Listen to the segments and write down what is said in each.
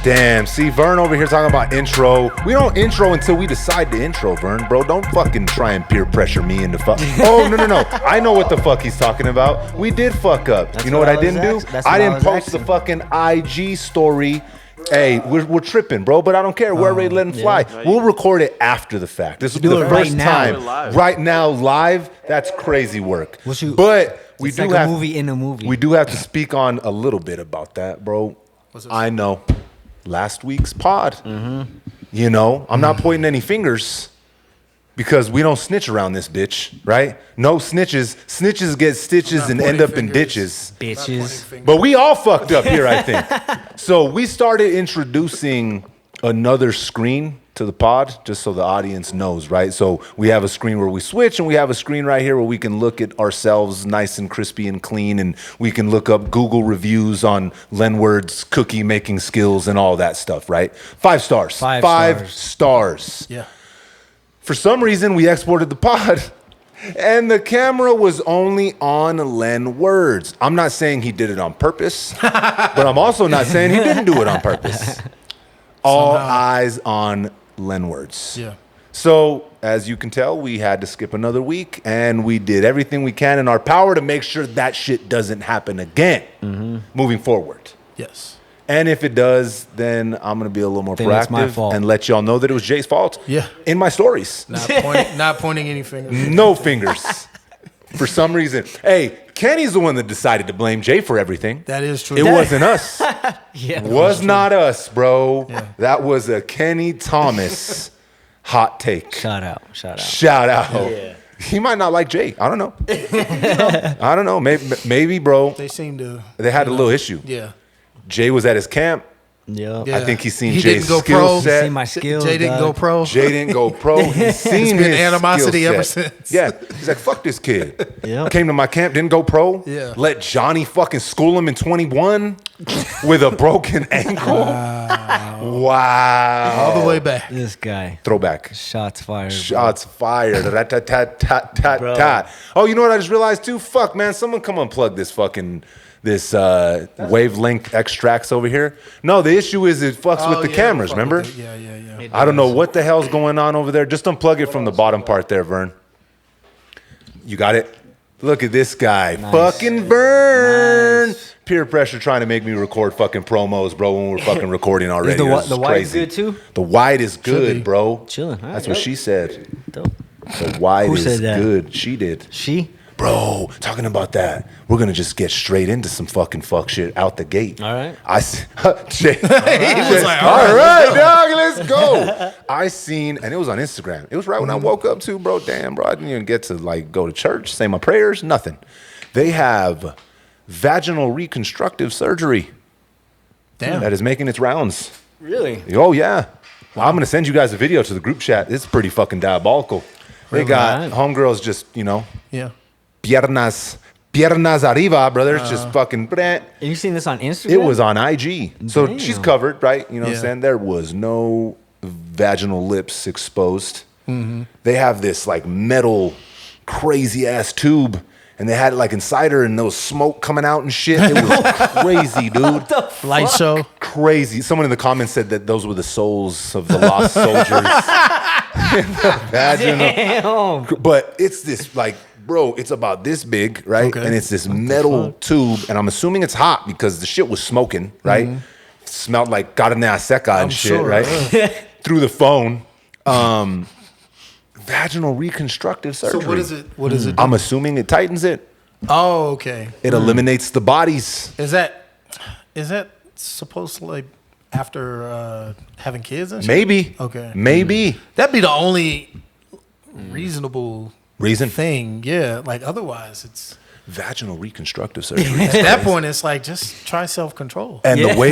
Damn, see, Vern over here talking about intro. We don't intro until we decide to intro, Vern, bro. Don't fucking try and peer pressure me into fuck. Oh, no. I know what the fuck he's talking about. We did fuck up. That's you know what I didn't do? I didn't post asking. the fucking IG story. Hey, we're tripping, bro, but I don't care. We're ready to let him fly. We'll record it after the fact. This will be the first time. Right now, live. That's crazy work. But we do have a movie in a movie. We do have to speak on a little bit about that, bro. I know. Last week's pod. You know, I'm not pointing any fingers because we don't snitch around this bitch, right? No snitches. Snitches get stitches and end up in ditches. Bitches. But we all fucked up here, I think. So we started introducing another screen to the pod just so the audience knows, right? So we have a screen where we switch and we have a screen right here where we can look at ourselves nice and crispy and clean, and we can look up Google reviews on Lenward's cookie making skills and all that stuff, right? 5 stars. 5 stars. Yeah. For some reason, we exported the pod and the camera was only on Lenward's. I'm not saying he did it on purpose, but I'm also not saying he didn't do it on purpose. All eyes on Lenward's. Yeah. So, as you can tell, we had to skip another week, and we did everything we can in our power to make sure that shit doesn't happen again moving forward. Yes. And if it does, then I'm going to be a little more Then it's my proactive fault. and let y'all know that it was Jay's fault. Yeah. In my stories. Not pointing any fingers. No fingers. For some reason. Hey, Kenny's the one that decided to blame Jay for everything. That is true. It wasn't us. Yeah. Was not us, bro. Yeah. That was a Kenny Thomas hot take. Shout out. Shout out. Yeah. He might not like Jay. I don't know. I don't know. Maybe, bro. They seem to. They had a little issue. Yeah. Jay was at his camp. Yeah. Yeah. I think he's seen He Jay's didn't go skill pro. set. See my skills. Jay didn't go pro. Jay didn't go pro. He's seen been his animosity skill ever set. since. Yeah. He's like, fuck this kid. Yeah. Came to my camp, didn't go pro. Yeah. Let Johnny fucking school him in 21 with a broken ankle. Wow. All the way back. This guy. Throwback. Shots fired. Shots fired. Rat-tat-tat-tat-tat-tat. Oh, you know what I just realized too? Fuck, man. Someone come unplug this wavelength extracts over here. No, the issue is it fucks with the cameras, remember? Yeah. I don't know what the hell's going on over there. Just unplug it from the bottom part there, Vern. You got it? Look at this guy. Nice. Fucking Vern. Nice. Peer pressure trying to make me record fucking promos, bro, when we're fucking recording already. The wide good too? The wide is good, bro. Chilling. All That's right. what she said. Dope. The wide Who is said that? good. She did. She? Bro, talking about that, we're gonna just get straight into some fucking fuck shit out the gate. All right. Jay, He was like, all right, dog, let's go. I seen, and it was on Instagram. It was right when I woke up too, bro. Damn, bro, I didn't even get to like go to church, say my prayers, nothing. They have vaginal reconstructive surgery. Damn. That is making its rounds. Really? Oh yeah. Wow. I'm gonna send you guys a video to the group chat. It's pretty fucking diabolical. They got Right. homegirls just, you know, Yeah. piernas arriba, brother. It's just fucking. Have you seen this on Instagram? It was on IG. So Damn. she's covered, right? You know what I'm Yeah. saying? There was no vaginal lips exposed. They have this like metal crazy ass tube, and they had it like inside her, and there was smoke coming out and shit. It was crazy, dude. Light show. Crazy. Someone in the comments said that those were the souls of the lost soldiers. In the vaginal. Damn. But it's this like, bro, it's about this big, right? Okay. And it's this metal tube, and I'm assuming it's hot because the shit was smoking, right? It smelled like carne seca and shit, sure, right? Through the phone. Vaginal reconstructive surgery. So what is it? I'm assuming it tightens it. Oh, okay. It eliminates the bodies. Is that supposed to like after having kids and shit? Maybe. Okay. Maybe. That'd be the only reasonable Reason? thing. Yeah. Like otherwise, it's Vaginal reconstructive surgery. at that point it's like just try self-control. And Yeah. the way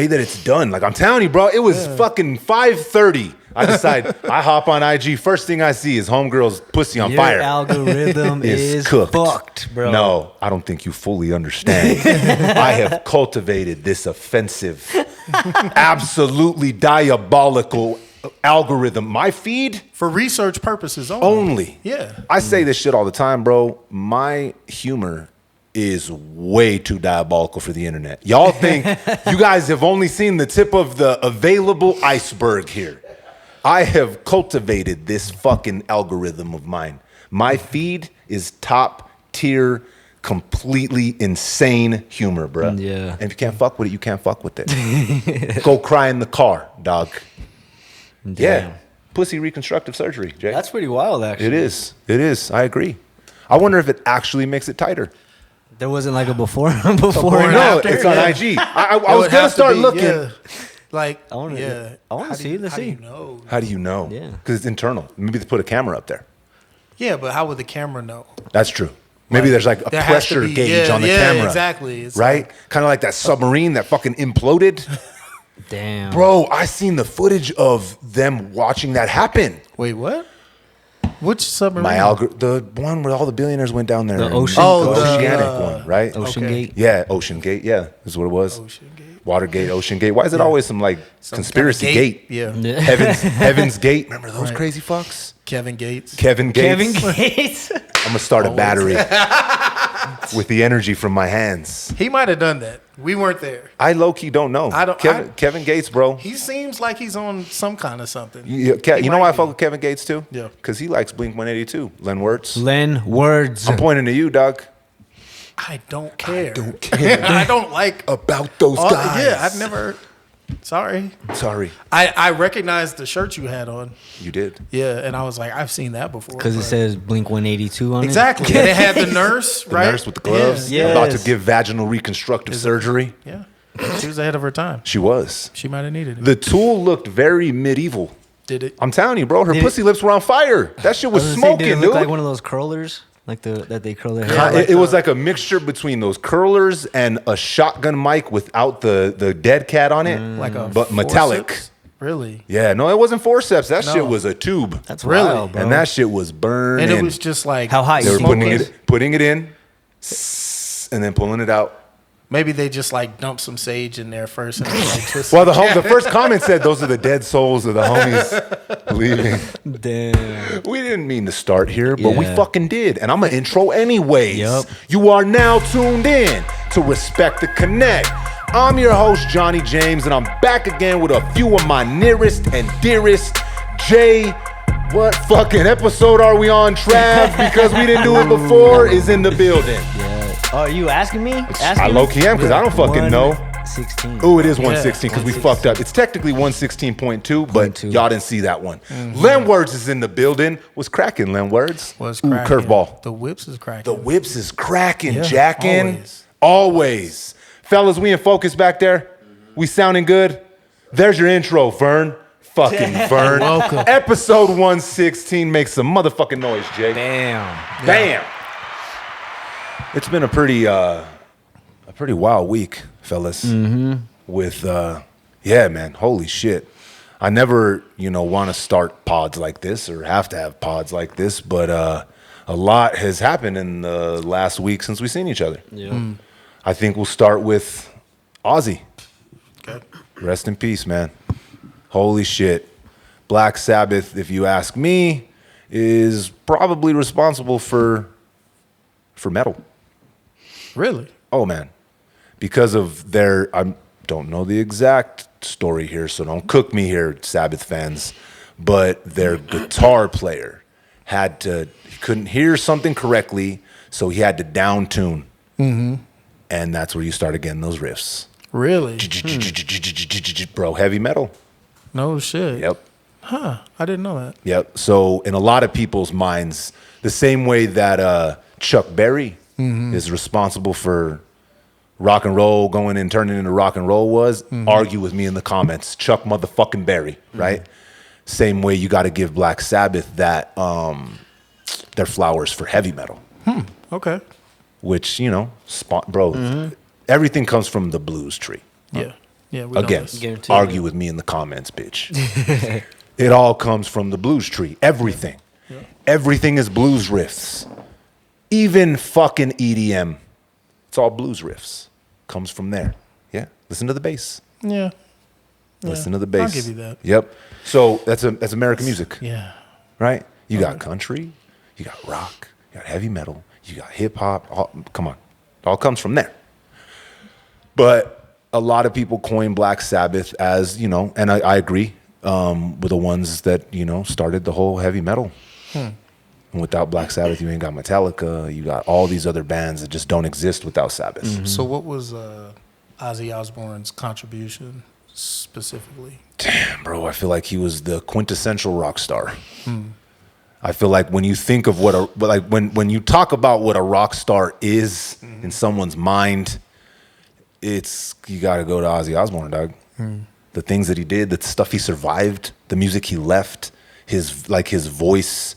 that it's done, like I'm telling you, bro, it was fucking 5:30. I decide I hop on IG. First thing I see is homegirl's pussy on Your fire. algorithm is cooked. fucked, bro. No, I don't think you fully understand. I have cultivated this offensive, absolutely diabolical algorithm. My feed For research purposes only. only. Yeah. I say this shit all the time, bro. My humor is way too diabolical for the internet. Y'all think you guys have only seen the tip of the available iceberg here. I have cultivated this fucking algorithm of mine. My feed is top tier, completely insane humor, bro. Yeah. And if you can't fuck with it, you can't fuck with it. Go cry in the car, dog. Damn. Yeah. Pussy reconstructive surgery, Jay. That's pretty wild, actually. It is. It is. I agree. I wonder if it actually makes it tighter. There wasn't like a before and and No, after, it's on yeah. IG. I It was would gonna have to start be, looking. yeah. Like, I wanna- yeah. I wanna How see. Let's how do see. you know? How do you know? Yeah. Because it's internal. Maybe they put a camera up there. Yeah, but how would the camera know? That's true. Maybe there's like a There has to pressure be- gauge on the camera. Exactly. It's Right? like- Kind of like that submarine that fucking imploded. Damn. Bro, I seen the footage of them watching that happen. wait, what? Which submarine? The one where all the billionaires went down there. The and- ocean- Oh, the the, oceanic one, right? Ocean Okay. Gate. Yeah, Ocean Gate. Yeah, is what it was. Ocean Gate. Watergate, Ocean Gate. Why is it always some like Some conspiracy kind of gate? Yeah. Yeah. Heaven's Gate. Remember those Right. crazy fucks? Kevin Gates. Kevin Gates. Kevin Gates. I'm gonna start a battery with the energy from my hands. He might have done that. We weren't there. I low key don't know. I don't- Kevin Gates, bro. He seems like he's on some kind of something. You He know might why I be. fuck with Kevin Gates too? Yeah. Because he likes Blink 182. Len Wirtz. Len Words. I'm pointing to you, dog. I don't care. don't care. I don't like. About those guys. Yeah, I've never. Sorry. Sorry, I recognized the shirt you had on. you did. Yeah, and I was like, I've seen that before. Because it but- says Blink 182 on exactly. it. And it had the nurse, The right? nurse with the gloves. Yeah. About to Yes. give vaginal reconstructive surgery. Yeah. She was ahead of her time. She was. She might have needed it. The tool looked very medieval. Did it? I'm telling you, bro. Her Did it- pussy lips were on fire. That shit was I was gonna say, smoking, did it dude. look like one of those curlers? Like that they curl their hair? It was like a mixture between those curlers and a shotgun mic without the dead cat on it, Like a but metallic. forceps? Really? Yeah, no, it wasn't forceps. That No. shit was a tube, That's Really? wild, bro. and that shit was burning. And it was just like How hot they were you putting smoking? putting it in, and then pulling it out. maybe they just like dumped some sage in there first and then, like twisted. Well, the first comment said those are the dead souls of the homies leaving. Damn. We didn't mean to start here, but we Yeah. fucking did. And I'm an intro anyways. Yup. You are now tuned in to Respect the Connect. I'm your host, Johnny James, and I'm back again with a few of my nearest and dearest. Jay, what fucking episode are we on, Trav? Because we didn't do it before, is in the building. Yeah. Oh, are you asking me? I low-key am, because I don't fucking know. 16. Oh, it is 116 because we 116. fucked up. It's technically 116.2, but 0.2. y'all didn't see that one. Len Words is in the building. Was cracking, Len Words. was Ooh, cracking. curveball. The whips is cracking. The whips is cracking, Yeah, jacking. Always. Fellas, we in focus back there. We sounding good. There's your intro, Vern. Fucking Vern. Welcome. Episode 116. Make some motherfucking noise, Jay. Damn. Bam. It's been a pretty wild week, fellas. With yeah, man, holy shit. I never, want to start pods like this or have to have pods like this, but a lot has happened in the last week since we've seen each other. Yeah. I think we'll start with Ozzy. Okay. Rest in peace, man. Holy shit. Black Sabbath, if you ask me, is probably responsible for metal. Really? Oh man, because of their, I don't know the exact story here, so don't cook me here, Sabbath fans, but their guitar player he couldn't hear something correctly, so he had to down tune. And that's where you started getting those riffs. Really? Bro, heavy metal. No shit. Yep. Huh. I didn't know that. Yep. So in a lot of people's minds, the same way that Chuck Berry is responsible for rock and roll going and turning into rock and roll was, argue with me in the comments. Chuck motherfucking Berry, right? Same way you got to give Black Sabbath that their flowers for heavy metal, Okay. which, bro, everything comes from the blues tree. Yeah. Yeah. We know Again, this. Guaranteed. argue with me in the comments, bitch. It all comes from the blues tree. Everything. Everything is blues riffs. Even fucking EDM. It's all blues riffs. Comes from there. Yeah. Listen to the bass. Yeah. Listen to the bass. I'll give you that. Yep. So that's American music, Yeah. right? You got country, you got rock, you got heavy metal, you got hip hop. Come on. It all comes from there. But a lot of people coin Black Sabbath as, you know, and I agree, with the ones that, you know, started the whole heavy metal. And without Black Sabbath, you ain't got Metallica. You got all these other bands that just don't exist without Sabbath. Mm-hmm. So what was Ozzy Osbourne's contribution specifically? Damn, bro, I feel like he was the quintessential rock star. I feel like when you think of when you talk about what a rock star is in someone's mind, you got to go to Ozzy Osbourne, dog. The things that he did, the stuff he survived, the music he left, his voice.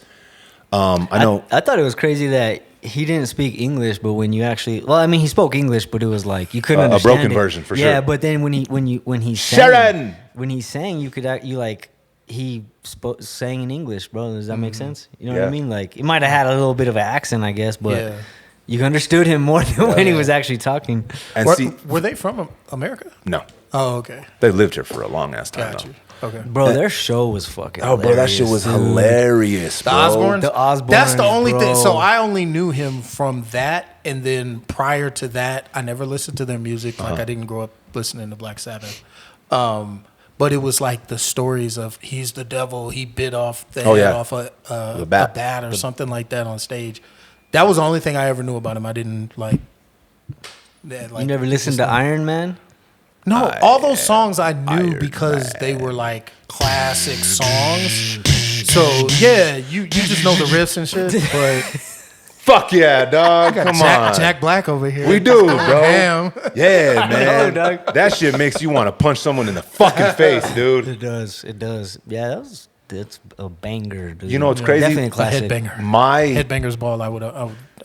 I thought it was crazy that he didn't speak English, but when you actually, well, I mean, he spoke English, but it was like you couldn't understand a broken it. version for sure. Yeah, but then when he sang, Sharon! When he sang, he sang in English, bro. Does that make sense? You know what I mean? Like, he might have had a little bit of an accent, I guess, but you understood him more than when he was actually talking. And were they from America? No. Oh, okay. They lived here for a long ass time. Got you. Okay. Bro, their show was fucking Oh, bro, that shit was hilarious, bro. The Osbournes. That's the only thing. Bro. So I only knew him from that, and then prior to that, I never listened to their music. Like I didn't grow up listening to Black Sabbath. But it was like the stories of he's the devil. He bit off the head off a bat or something like that on stage. That was the only thing I ever knew about him. I didn't like. You never listened to Iron Man? No, all those songs I knew because they were like classic songs. So yeah, you just know the riffs and shit. But fuck yeah, dog. Come on, Jack Black over here. We do, bro. Damn. Yeah, man. That shit makes you want to punch someone in the fucking face, dude. It does. It does. Yeah, that's a banger, dude. You know what's crazy? Definitely a classic. Headbanger. Headbangers Ball.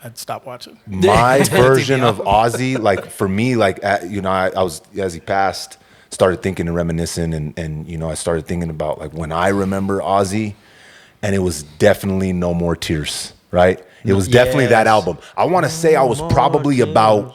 I'd stop watching. My version of Ozzy, like for me, like you know, I was as he passed, started thinking and reminiscing, and you know, I started thinking about like when I remember Ozzy, and it was definitely No More Tears, right? It was definitely that album. I want to say I was probably about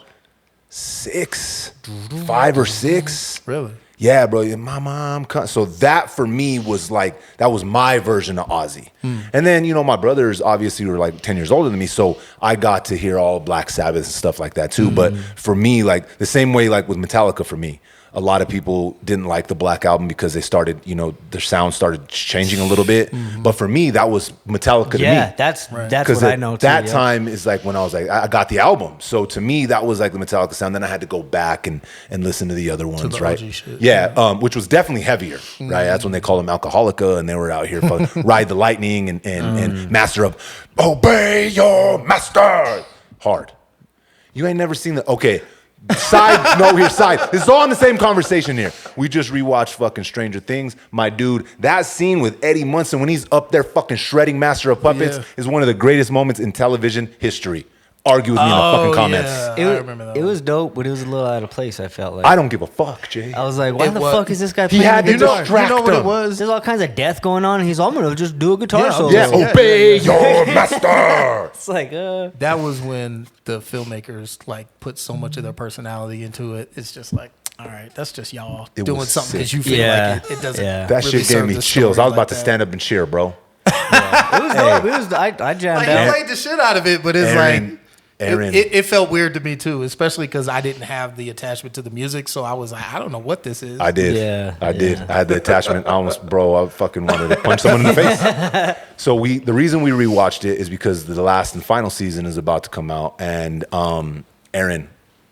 5 or 6. Really? Yeah, bro. My mom. So that for me was like, that was my version of Ozzy. And then, you know, my brothers obviously were like 10 years older than me. So I got to hear all Black Sabbath and stuff like that too. But for me, like the same way, like with Metallica for me, a lot of people didn't like the Black Album because they started, you know, their sound started changing a little bit. But for me, that was Metallica to me. Yeah, that's what I know too. That time is like when I was like, I got the album. So to me, that was like the Metallica sound. Then I had to go back and listen to the other ones, right? Shit. Yeah, which was definitely heavier, right? That's when they called them Alcoholica, and they were out here for Ride the Lightning and Master of Obey Your Master. Hard. You ain't never seen the, okay. Side. This is all in the same conversation here. We just rewatched fucking Stranger Things. My dude, that scene with Eddie Munson when he's up there fucking shredding Master of Puppets is one of the greatest moments in television history. Argue with me in the fucking comments. Yeah, I remember that. It was dope, but it was a little out of place, I felt like. I don't give a fuck, Jay. I was like, why the fuck is this guy He playing had the to guitar? distract You know what him. it was? There's all kinds of death going on, and he's all, I'm gonna just do a guitar solo. Yeah, obey your master. It's like, That was when the filmmakers like put so much of their personality into it. It's just like, all right, that's just y'all It doing was something because sick. you feel like it doesn't. Yeah. That really shit gave serve me the chills. story I was about like to that. stand up and cheer, bro. it was dope. It was, I jammed Like out. you played the shit out of it, but it's Aaron. it felt weird to me too, especially because I didn't have the attachment to the music, so I was like, I don't know what this is. I did. Yeah, I did. I had the attachment. I fucking wanted to punch someone in the face. So the reason we rewatched it is because the last and final season is about to come out, and Aaron,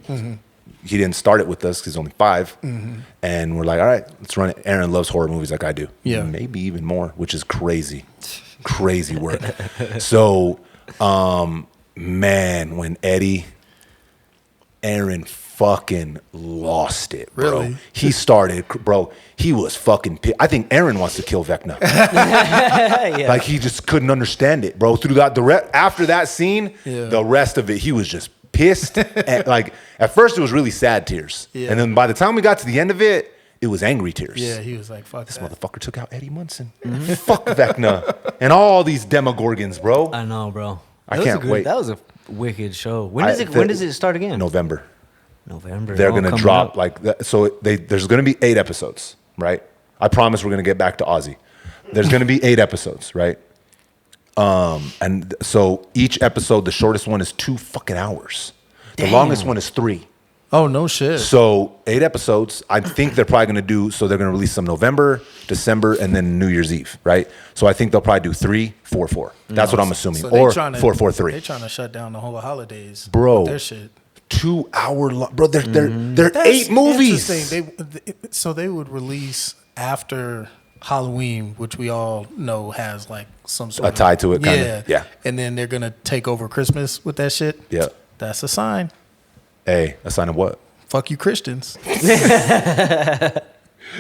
he didn't start it with us because he's only 5, and we're like, all right, let's run it. Aaron loves horror movies like I do. Yeah, maybe even more, which is crazy work. So, man, when Aaron fucking lost it, bro. Really? He started, bro. He was fucking pissed. I think Aaron wants to kill Vecna. Yeah. Like he just couldn't understand it, bro. Through that, after that scene, the rest of it, he was just pissed. And like at first, it was really sad tears, and then by the time we got to the end of it, it was angry tears. Yeah, he was like, fuck This that. motherfucker took out Eddie Munson. Fuck Vecna and all these Demogorgons, bro. I know, bro. I can't wait. That was a wicked show. When does it start again? November. They're gonna drop there's gonna be 8 episodes, right? I promise we're gonna get back to Ozzy. There's gonna be 8 episodes, right? And so each episode, the shortest one is 2 fucking hours. The longest one is 3. Oh, no shit. So 8 episodes. I think they're probably going to do, so they're going to release some November, December, and then New Year's Eve, right? So I think they'll probably do 3, 4, 4. That's what I'm assuming. Or 4, 4, 3. They're trying to shut down the whole holidays. Bro. With their shit. 2 hour long. Bro, they're 8 movies. So they would release after Halloween, which we all know has like some sort of tie to it, kind of. Yeah. And then they're going to take over Christmas with that shit. Yeah. That's a sign. Hey, a sign of what? Fuck you, Christians.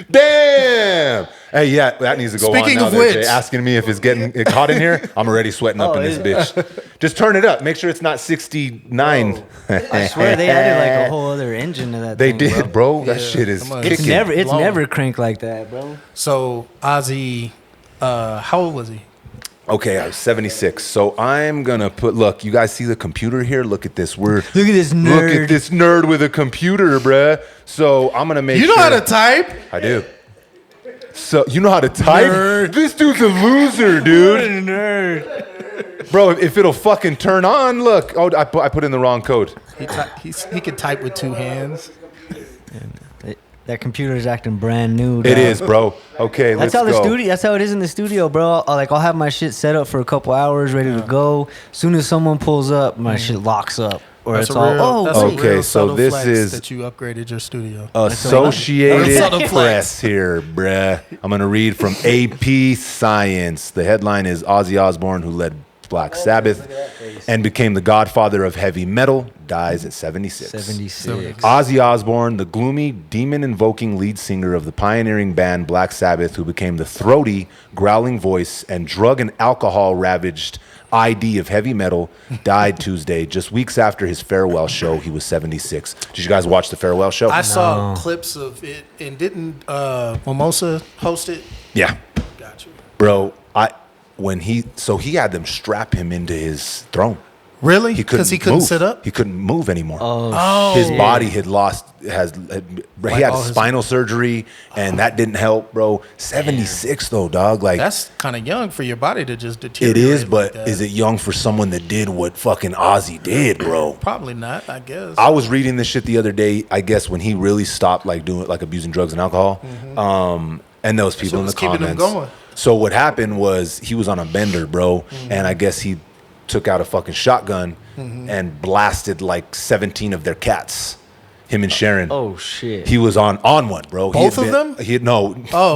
Damn. Hey, yeah, that needs to go Speaking on now. of which, Jay. Asking me if it's getting hot in here. I'm already sweating up in this bitch. Just turn it up. Make sure it's not 69. I swear they added like a whole other engine to that. They did, bro. That shit is It's never cranked like that, bro. So Ozzy, how old was he? Okay, I was 76. So I'm gonna look, you guys see the computer here? Look at this. Look at this nerd. Look at this nerd with a computer, bruh. So I'm gonna make You know how to type? I do. So you know how to type? Nerd. This dude's a loser, dude. Nerd. Bro, if it'll fucking turn on, look. Oh, I put in the wrong code. He can type with 2 hands. That computer is acting brand new. Dog. It is, bro. Okay, that's how the studio. That's how it is in the studio, bro. I'll have my shit set up for a couple hours, ready to go. As soon as someone pulls up, my shit locks up, or That's it's all. Okay, so this is that you upgraded your studio. Associated Press here, bruh. I'm gonna read from AP Science. The headline is Ozzy Osbourne, who led Black Sabbath and became the godfather of heavy metal, dies at 76. Ozzy Osbourne, the gloomy, demon-invoking lead singer of the pioneering band Black Sabbath, who became the throaty, growling voice and drug and alcohol-ravaged ID of heavy metal, died Tuesday, just weeks after his farewell show. He was 76. Did you guys watch the farewell show? I saw clips of it, and didn't Mimosa host it? Yeah. Got you. Bro, he had them strap him into his throne. Really? Because he couldn't sit up? He couldn't move anymore. Oh. His body he had spinal surgery, and that didn't help, bro. 76 though, dog. Like, that's kind of young for your body to just deteriorate. It is, but like is it young for someone that did what fucking Ozzy did, bro? Probably not, I guess. I was reading this shit the other day, I guess when he really stopped like doing like abusing drugs and alcohol. And those people in the comments. Him going. So what happened was he was on a bender, bro, and I guess he took out a fucking shotgun and blasted like 17 of their cats. Him and Sharon. Oh shit. He was on one, bro. Both of them?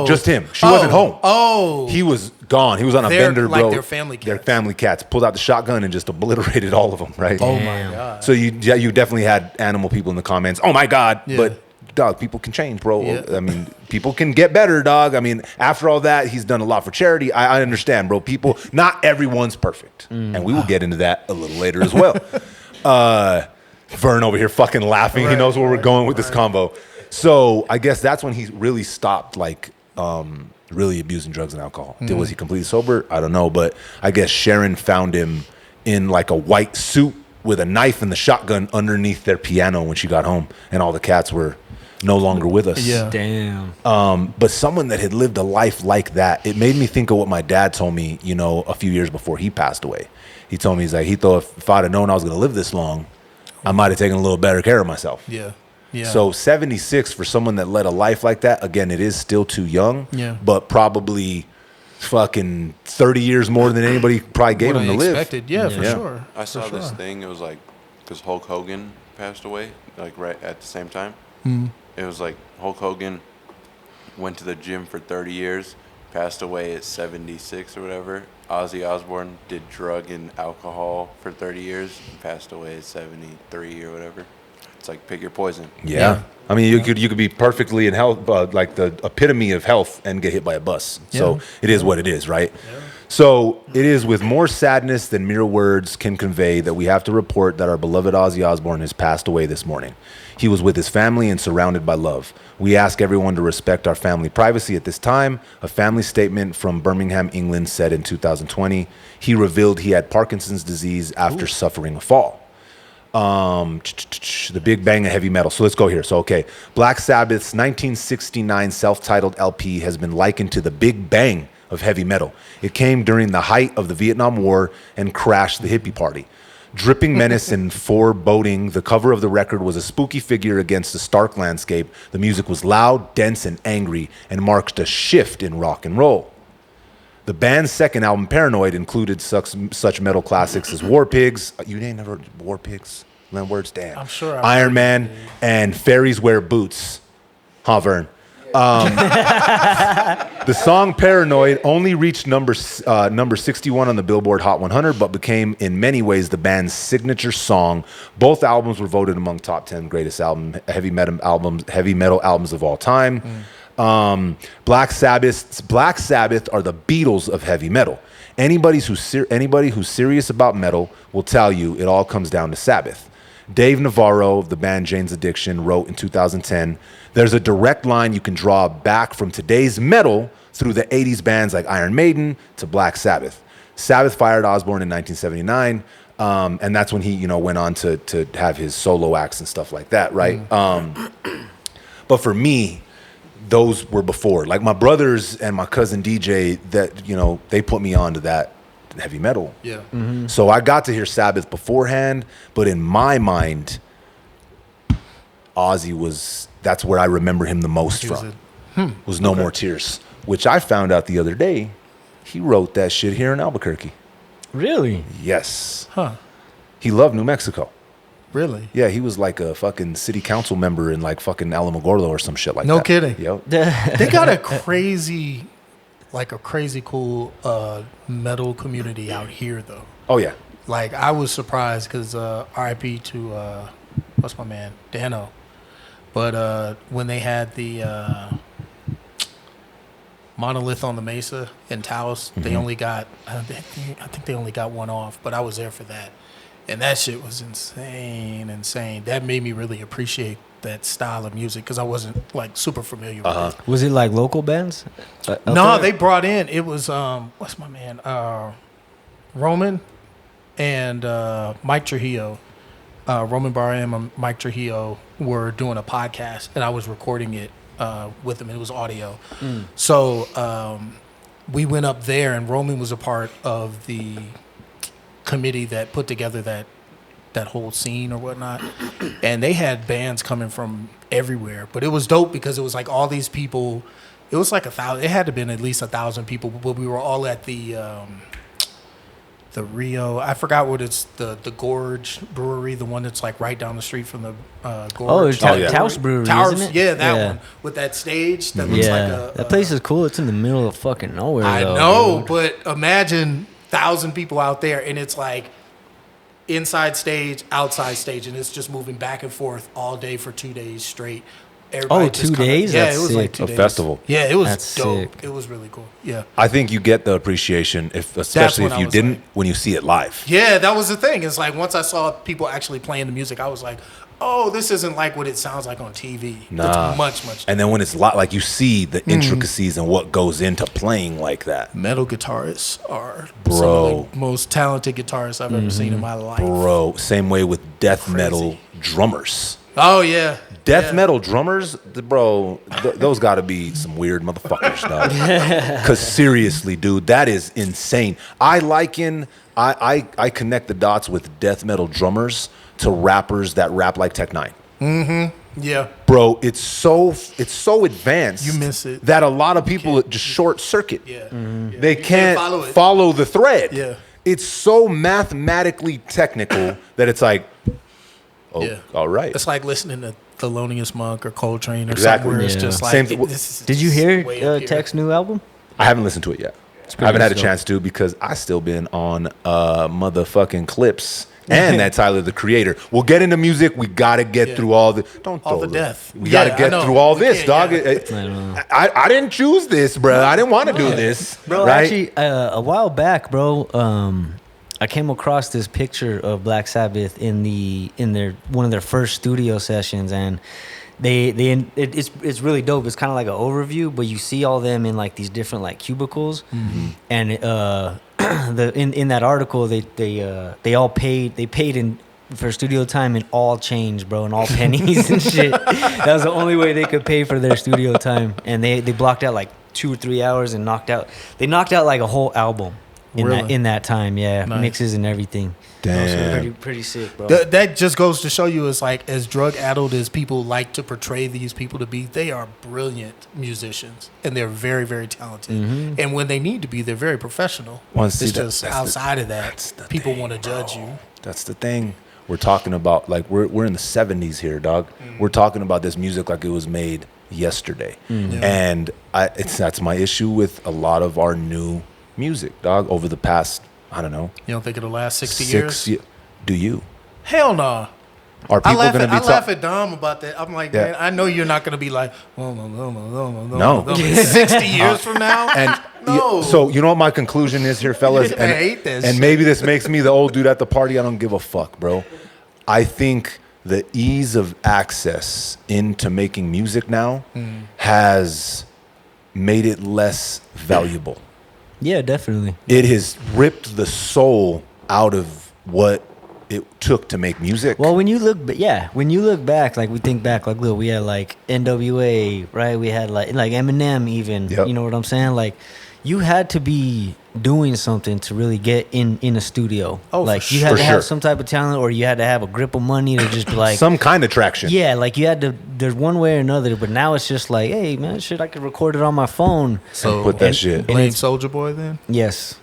Just him. She wasn't home. Oh. He was gone. He was on a bender, bro. Like their family cats. Their family cats. Pulled out the shotgun and just obliterated all of them, right? Oh my God. So you definitely had animal people in the comments. Oh my God. Yeah. But dog, people can change, bro. Yeah. I mean, people can get better, dog. I mean, after all that, he's done a lot for charity. I understand, bro. People, not everyone's perfect. And we will get into that a little later as well. Vern over here fucking laughing. Right, he knows where we're going with this combo. So I guess that's when he really stopped, like, really abusing drugs and alcohol. Was he completely sober? I don't know. But I guess Sharon found him in like a white suit with a knife and the shotgun underneath their piano when she got home. And all the cats were no longer with us. Yeah. Damn. But someone that had lived a life like that, it made me think of what my dad told me, a few years before he passed away. He told me, he's like, he thought if I'd have known I was going to live this long, I might have taken a little better care of myself. Yeah. Yeah. So 76 for someone that led a life like that, again, it is still too young. Yeah. But probably fucking 30 years more than anybody probably gave him to live. Expected. Yeah, for sure. I saw this thing. It was like, because Hulk Hogan passed away, like right at the same time. It was like Hulk Hogan went to the gym for 30 years, passed away at 76 or whatever. Ozzy Osbourne did drug and alcohol for 30 years and passed away at 73 or whatever. It's like pick your poison. Yeah. I mean, you could be perfectly in health, like the epitome of health, and get hit by a bus. Yeah. So it is what it is, right? Yeah. So it is with more sadness than mere words can convey that we have to report that our beloved Ozzy Osbourne has passed away this morning. He was with his family and surrounded by love. We ask everyone to respect our family privacy at this time. A family statement from Birmingham, England said in 2020, he revealed he had Parkinson's disease after suffering a fall. The Big Bang of heavy metal. So let's go here. So, okay. Black Sabbath's 1969 self-titled LP has been likened to the Big Bang of heavy metal. It came during the height of the Vietnam War and crashed the hippie party. Dripping menace and foreboding, the cover of the record was a spooky figure against a stark landscape. The music was loud, dense, and angry, and marked a shift in rock and roll. The band's second album, Paranoid, included such metal classics as War Pigs. You ain't never heard War Pigs? Len Words, damn. I'm sure. Iron Man and Fairies Wear Boots. Huh, Vern? The song Paranoid only reached number 61 on the Billboard Hot 100, but became in many ways the band's signature song. Both albums were voted among top 10 greatest heavy metal albums of all time. Black Sabbath are the Beatles of heavy metal. Anybody who's serious about metal will tell you it all comes down to Sabbath. Dave Navarro of the band Jane's Addiction wrote in 2010, "There's a direct line you can draw back from today's metal through the 80s bands like Iron Maiden to Black Sabbath." Sabbath fired Osbourne in 1979, and that's when he, went on to have his solo acts and stuff like that, right? But for me, those were before. Like my brothers and my cousin DJ, that they put me on to that heavy metal. Yeah. Mm-hmm. So I got to hear Sabbath beforehand, but in my mind, Ozzy that's where I remember him the most was No More Tears, which I found out the other day. He wrote that shit here in Albuquerque. Really? Yes. Huh. He loved New Mexico. Really? Yeah, he was like a fucking city council member in like fucking Alamogordo or some shit like that. No kidding. Yep. They got a crazy cool metal community out here, though. Oh, yeah. Like, I was surprised because RIP to, what's my man? Dano. But when they had the Monolith on the Mesa in Taos, they only got, I think they only got one off, but I was there for that. And that shit was insane. That made me really appreciate that style of music because I wasn't like super familiar with it. Was it like local bands? No, they brought in. It was what's my man? Roman and Mike Trujillo. Roman Barham and Mike Trujillo were doing a podcast, and I was recording it with them. It was audio. So we went up there, and Roman was a part of the committee that put together that whole scene or whatnot, and they had bands coming from everywhere. But it was dope because it was like all these people. It was like 1,000. It had to have been at least 1,000 people. But we were all at the Rio. I forgot what it's the Gorge Brewery, the one that's like right down the street from the Gorge. Oh, it's Taos Brewery, isn't it? Yeah, that one with that stage that looks like that place is cool. It's in the middle of fucking nowhere. I though, know, dude. but imagine 1,000 people out there, and it's like inside stage, outside stage, and it's just moving back and forth all day for 2 days straight. Everybody 2 days? Yeah, That's it was sick. like 2 A days. festival. Yeah, it was That's dope. sick. It was really cool. Yeah. I think you get the appreciation, especially when if I you was didn't, like- when you see it live. Yeah, that was the thing. It's like once I saw people actually playing the music, I was like, oh, this isn't like what it sounds like on TV. Nah. It's much. And then when it's like you see the intricacies and what goes into playing like that. Metal guitarists are Bro. some of the most talented guitarists I've ever seen in my life. Bro, same way with death Crazy. metal drummers. Oh, yeah. Death Yeah. metal drummers, bro, those got to be some weird motherfuckers, dog. Because seriously, dude, that is insane. I connect the dots with death metal drummers to rappers that rap like Tech Nine. Yeah. Bro, it's so advanced. You miss it. That a lot of people just short circuit. Yeah. They You can't follow it. follow the thread. Yeah. It's so mathematically technical that it's like, oh, Yeah. all right. It's like listening to Thelonious Monk or Coltrane or Exactly. something where it's Yeah. just like, Same th- this is Did you just hear way up here. Tech's new album? I haven't listened to it yet. I pretty haven't had a dope. chance to because I still been on motherfucking clips and that Tyler the Creator. We'll get into music. We gotta get through all the All throw the death. We Yeah, gotta get I know. through all We this, can't, dog. yeah. I didn't choose this, bro. I didn't want to do this, Bro, right? actually, a while back, bro, I came across this picture of Black Sabbath in their one of their first studio sessions, and it's really dope. It's kind of like an overview, but you see all them in like these different like cubicles, and in that article they all paid in for studio time in all change, bro, and all pennies and shit. That was the only way they could pay for their studio time, and they blocked out like 2 or 3 hours and knocked out like a whole album. in that time. Yeah, Nice. mixes and everything. Damn. Pretty sick, bro. That just goes to show you, it's like, as drug addled as people like to portray these people to be, they are brilliant musicians and they're very, very talented. And when they need to be, they're very professional. Well, It's see, just outside of that, people want to judge bro. you. That's the thing. We're talking about, like, we're in the 70s here, dog. We're talking about this music like it was made yesterday. And that's my issue with a lot of our new music, dog, over the past, I don't know. You don't think it'll last 60 years? Do you? Hell no. Are people going to be I laugh at Dom about that. I'm like, man, I know you're not going to be like, No. 60 years from now. And No. so you know what my conclusion is here, fellas? I hate this and shit. maybe this makes me the old dude at the party. I don't give a fuck, bro. I think the ease of access into making music now has made it less valuable. Yeah, definitely. It has ripped the soul out of what it took to make music. Well, when you look back, like we think back, like look, we had like NWA, right? We had like Eminem, even. Yep. You know what I'm saying? Like, you had to be doing something to really get in a studio. Oh, like for you sure. had to For have sure. some type of talent, or you had to have a grip of money to just be like some kind of traction. Yeah, like you had to. There's one way or another, but now it's just like, hey man, shit, I could record it on my phone. So Put that shit. Blame Soulja Boy then? Yes.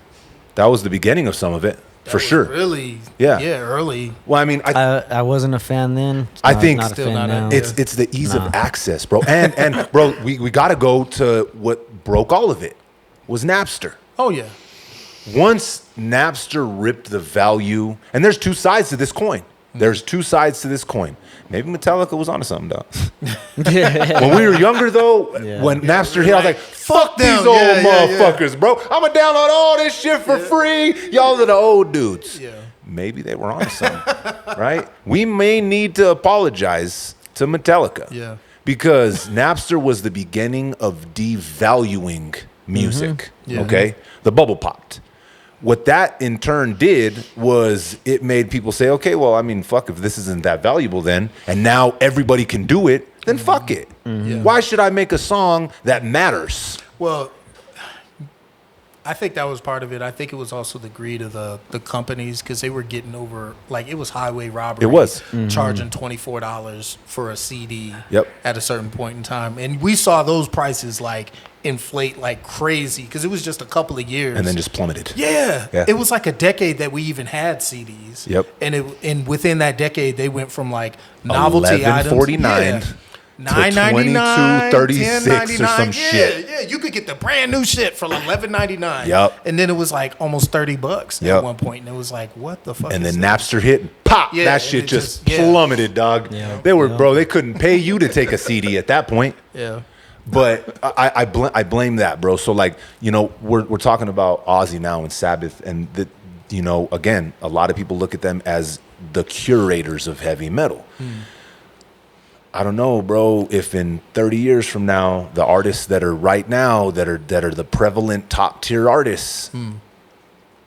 That was the beginning of some of it, for was sure. Really? Yeah. Yeah, early. Well, I mean, I wasn't a fan then. I think not a Still fan not a- now. it's the ease of access, bro. And bro, we got to go to what broke all of it was Napster. Oh, yeah. Once Napster ripped the value, and there's two sides to this coin. There's two sides to this coin. Maybe Metallica was onto something, dog. When we were younger, though, when Napster hit, I was like, fuck them. these old Yeah, yeah, motherfuckers, bro. I'm going to download all this shit for free. Y'all are the old dudes. Yeah. Maybe they were onto something, right? We may need to apologize to Metallica. Yeah. Because Napster was the beginning of devaluing music, Yeah. okay? The bubble popped. What that in turn did was it made people say, okay, well, I mean, fuck, if this isn't that valuable then, and now everybody can do it, then fuck it. Yeah. Why should I make a song that matters? Well, I think that was part of it. I think it was also the greed of the companies, because they were getting over, like, it was highway robbery. It was. Charging $24 for a CD Yep. at a certain point in time. And we saw those prices, like, inflate like crazy, because it was just a couple of years. And then just plummeted. Yeah. Yeah. It was like a decade that we even had CDs. Yep. And within that decade, they went from, like, novelty items. $11.49 $9.99, to $22.36 or some shit. Yeah, you could get the brand new shit for like $11.99. Yep. And then it was like almost $30 Yep. at one point, and it was like, what the fuck? And is then this? Napster hit and pop, Yeah, that and shit it just just- yeah. plummeted, dog. Yeah. They were, Yeah. bro, they couldn't pay you to take a CD at that point. Yeah. But I blame that, bro. So, like, you know, we're talking about Ozzy now and Sabbath, and you know, again, a lot of people look at them as the curators of heavy metal. I don't know, bro, if in 30 years from now, the artists that are right now that are the prevalent top tier artists,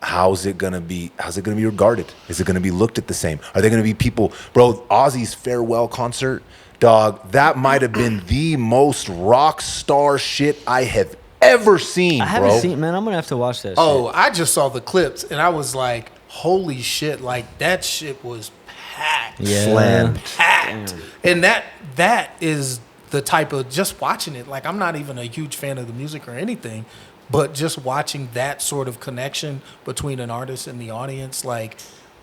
how's it gonna be regarded? Is it gonna be looked at the same? Are there gonna be people, bro? Ozzy's farewell concert, dog, that might have been the most rock star shit I have ever seen, I bro. haven't seen, man. I'm gonna have to watch that. Oh, shit. I just saw the clips, and I was like, holy shit! Like, that shit was packed. Yeah. Slammed. Packed. And that is the type of, just watching it, like, I'm not even a huge fan of the music or anything, but just watching that sort of connection between an artist and the audience, like,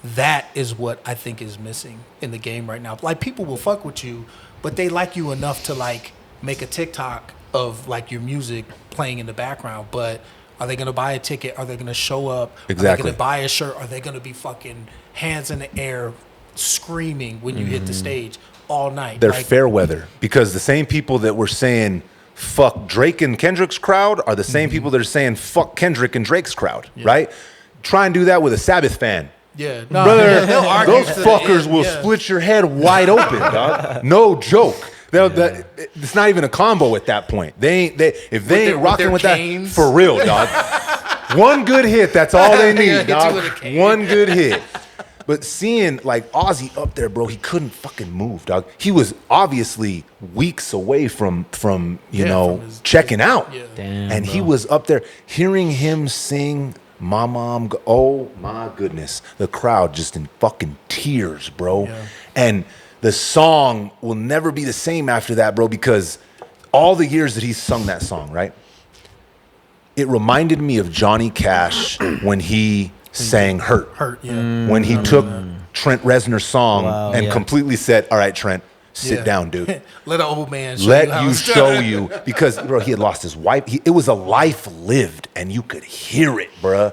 that is what I think is missing in the game right now. Like, people will fuck with you, but they like you enough to, like, make a TikTok of, like, your music playing in the background. But are they going to buy a ticket? Are they going to show up? Are they Exactly. going to buy a shirt? Are they going to be fucking hands in the air screaming when you hit the stage all night? They're Like, fair weather, because the same people that were saying fuck Drake and Kendrick's crowd are the same people that are saying fuck Kendrick and Drake's crowd, right? Try and do that with a Sabbath fan. Yeah, no, Brother, they'll argue those to the fuckers end, will yeah. split your head wide open, dog. No joke. It's not even a combo at that point. If they With their- ain't rocking with with their that, canes. for real, dog. One good hit, that's all they Yeah, need, hit you dog. with a cane. One good hit. But seeing like Ozzy up there, bro, he couldn't fucking move, dog. He was obviously weeks away from you Yeah, know, from his- checking out. Yeah. Damn, And he bro. was up there, hearing him sing Mama, oh my goodness. The crowd just in fucking tears, bro. Yeah. And the song will never be the same after that, bro, because all the years that he's sung that song, right? It reminded me of Johnny Cash when he sang Hurt. Hurt, yeah. When he took Trent Reznor's song and completely said, all right, Trent, sit down, dude. Let an old man show you. Because, bro, he had lost his wife. It was a life lived, and you could hear it, bro.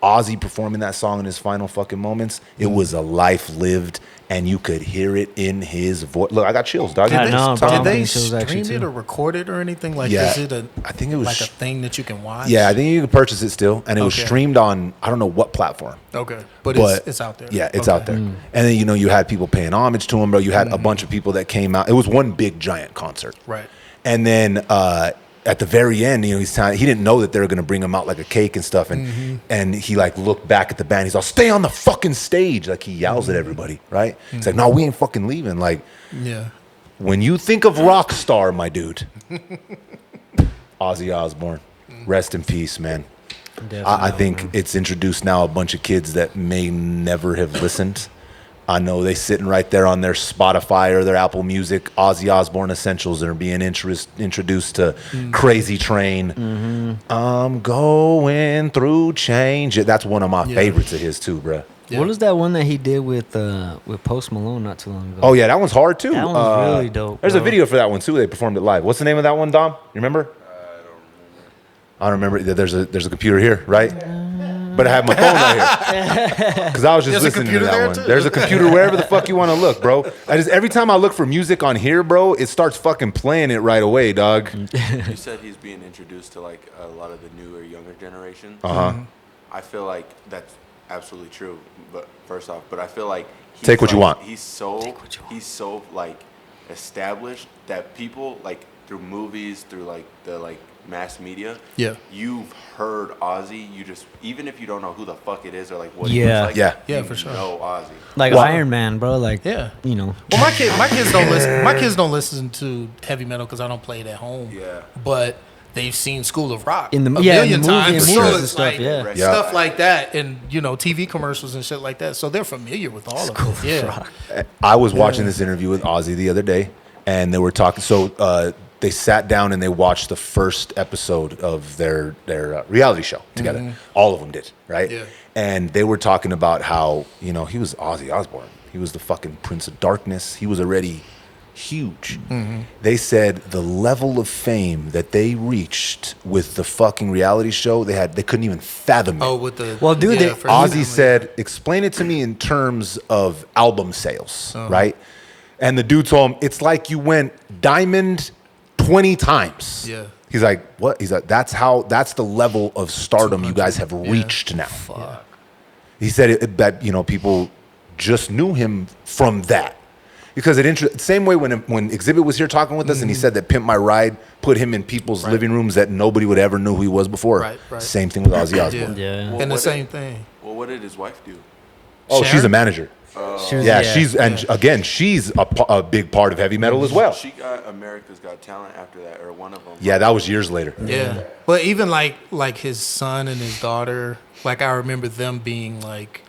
Ozzy performing that song in his final fucking moments. It was a life lived, and you could hear it in his voice. Look, I got chills, dog. Did they stream it or record it or anything? Like, is it I think it was like a thing that you can watch? Yeah, I think you can purchase it still, and it was streamed on I don't know what platform. Okay, but it's out there. Yeah, it's out there. And then you had people paying homage to him, bro. You had a bunch of people that came out. It was one big giant concert, right? And then at the very end, he didn't know that they were gonna bring him out like a cake and stuff, and he like looked back at the band. He's all, "Stay on the fucking stage!" Like he yells at everybody, right? He's like, "No, we ain't fucking leaving." Like, when you think of rock star, my dude, Ozzy Osbourne, rest in peace, man. I think it's introduced now a bunch of kids that may never have listened. I know they sitting right there on their Spotify or their Apple Music, Ozzy Osbourne Essentials, that are being introduced to Crazy Train. I'm going through change. That's one of my favorites of his too, bro. Yeah. What was that one that he did with Post Malone not too long ago? Oh yeah, that one's hard too. That one's really dope. There's a video for that one too. They performed it live. What's the name of that one, Dom? You remember? I don't remember. There's a computer here, right? But I have my phone right here because I was just listening to that one. There's a computer wherever the fuck you want to look, bro. Every time I look for music on here, bro, it starts fucking playing it right away, dog. You said he's being introduced to like a lot of the newer, younger generation. I feel like that's absolutely true. But first off, I feel like take what you want. He's so like established that people like through movies, through like the mass media, you've heard Ozzy. You just, even if you don't know who the fuck it is or like what he looks like, yeah, for sure, know Ozzy. Like Iron Man, bro. Like, you know. Well, my kids don't listen. My kids don't listen to heavy metal because I don't play it at home. Yeah, but they've seen School of Rock in the million times. So it's like stuff like that, and TV commercials and shit like that. So they're familiar with all of it. Rock. I was watching this interview with Ozzy the other day, and they were talking. So they sat down and they watched the first episode of their reality show together. All of them did, right? Yeah. And they were talking about how he was Ozzy Osbourne. He was the fucking Prince of Darkness. He was already huge. They said the level of fame that they reached with the fucking reality show, they couldn't even fathom it. Oh, with the Ozzy said, explain it to me in terms of album sales, right? And the dude told him, it's like you went diamond 20 times. Yeah. He's like, what? He's like, that's the level of stardom you guys have reached now. Fuck. He said that people just knew him from that. Because same way when Exhibit was here talking with us and he said that Pimp My Ride put him in people's living rooms that nobody would ever know who he was before. Right. Same thing with Ozzy Osbourne. Yeah. Well, and the same thing. Well, what did his wife do? Oh, she's a manager. She's a big part of heavy metal as well. She got America's Got Talent after that, or one of them. Yeah, that was years later. Yeah, but even like his son and his daughter, like I remember them being like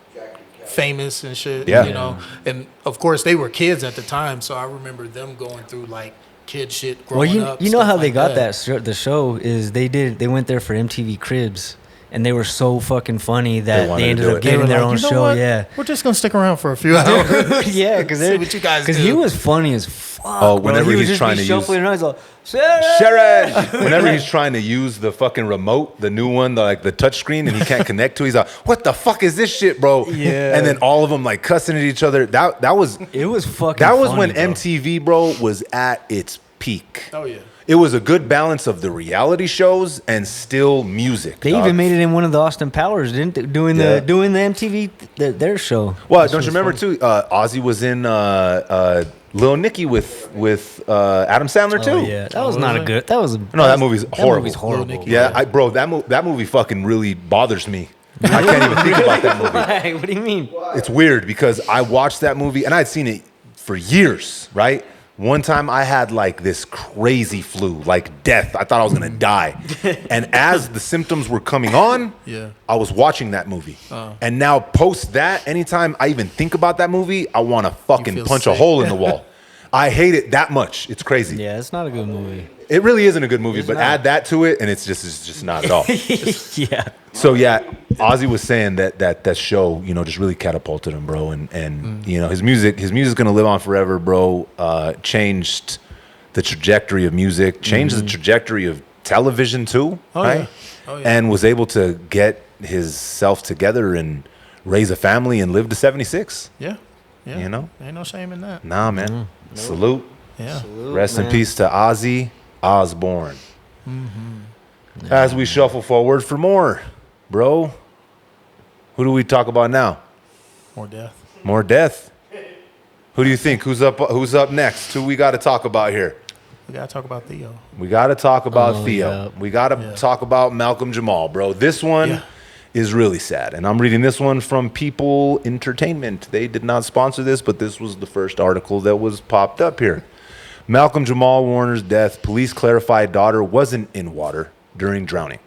famous and shit. Yeah. And of course they were kids at the time, so I remember them going through like kid shit growing up. You know how they got that. The show is they went there for MTV Cribs. And they were so fucking funny that they ended up getting their own show. Yeah, we're just gonna stick around for a few hours. Yeah, because what you guys do. He was funny as fuck. Oh, whenever bro. he's trying to use Sharon. Whenever he's trying to use the fucking remote, the new one, the touch screen, and he can't connect to, he's like, "What the fuck is this shit, bro?" Yeah. And then all of them like cussing at each other. That was fucking. That was funny, when bro. MTV, bro, was at its peak. Oh yeah. It was a good balance of the reality shows and still music. They even made it in one of the Austin Powers, didn't they? Doing the MTV their show. Well, don't you remember too? Ozzy was in Lil Nicky with Adam Sandler too. Yeah, that was not a good. That movie's horrible. That movie's horrible. Yeah, that movie fucking really bothers me. I can't even think about that movie. What do you mean? It's weird because I watched that movie and I'd seen it for years, right? One time I had like this crazy flu, like death. I thought I was gonna die. And as the symptoms were coming on, I was watching that movie. And now post that, anytime I even think about that movie, I want to fucking punch a hole in the wall. I hate it that much. It's crazy. Yeah, it's not a good movie. It really isn't a good movie, but add that to it, and it's just not at all. Yeah. So yeah, Ozzy was saying that show, you know, just really catapulted him, bro, and you know, his music's gonna live on forever, bro. Changed the trajectory of music, changed the trajectory of television too, right? Yeah. Oh, yeah. And was able to get his self together and raise a family and live to 76. Yeah. Yeah. You know? Ain't no shame in that. Nah, man. Nope. Salute. Yeah. Salute, Rest man. in peace to Ozzy Osbourne. As we shuffle forward for more, bro, who do we talk about now? More death. More death. Who do you think? Who's up next? Who we got to talk about here? We gotta talk about Theo. We got to talk about Theo. Yeah. We got to talk about Malcolm Jamaal, bro. This one is really sad. And I'm reading this one from People Entertainment. They did not sponsor this, but this was the first article that was popped up here. Malcolm Jamaal Warner's death. Police clarified daughter wasn't in water during drowning.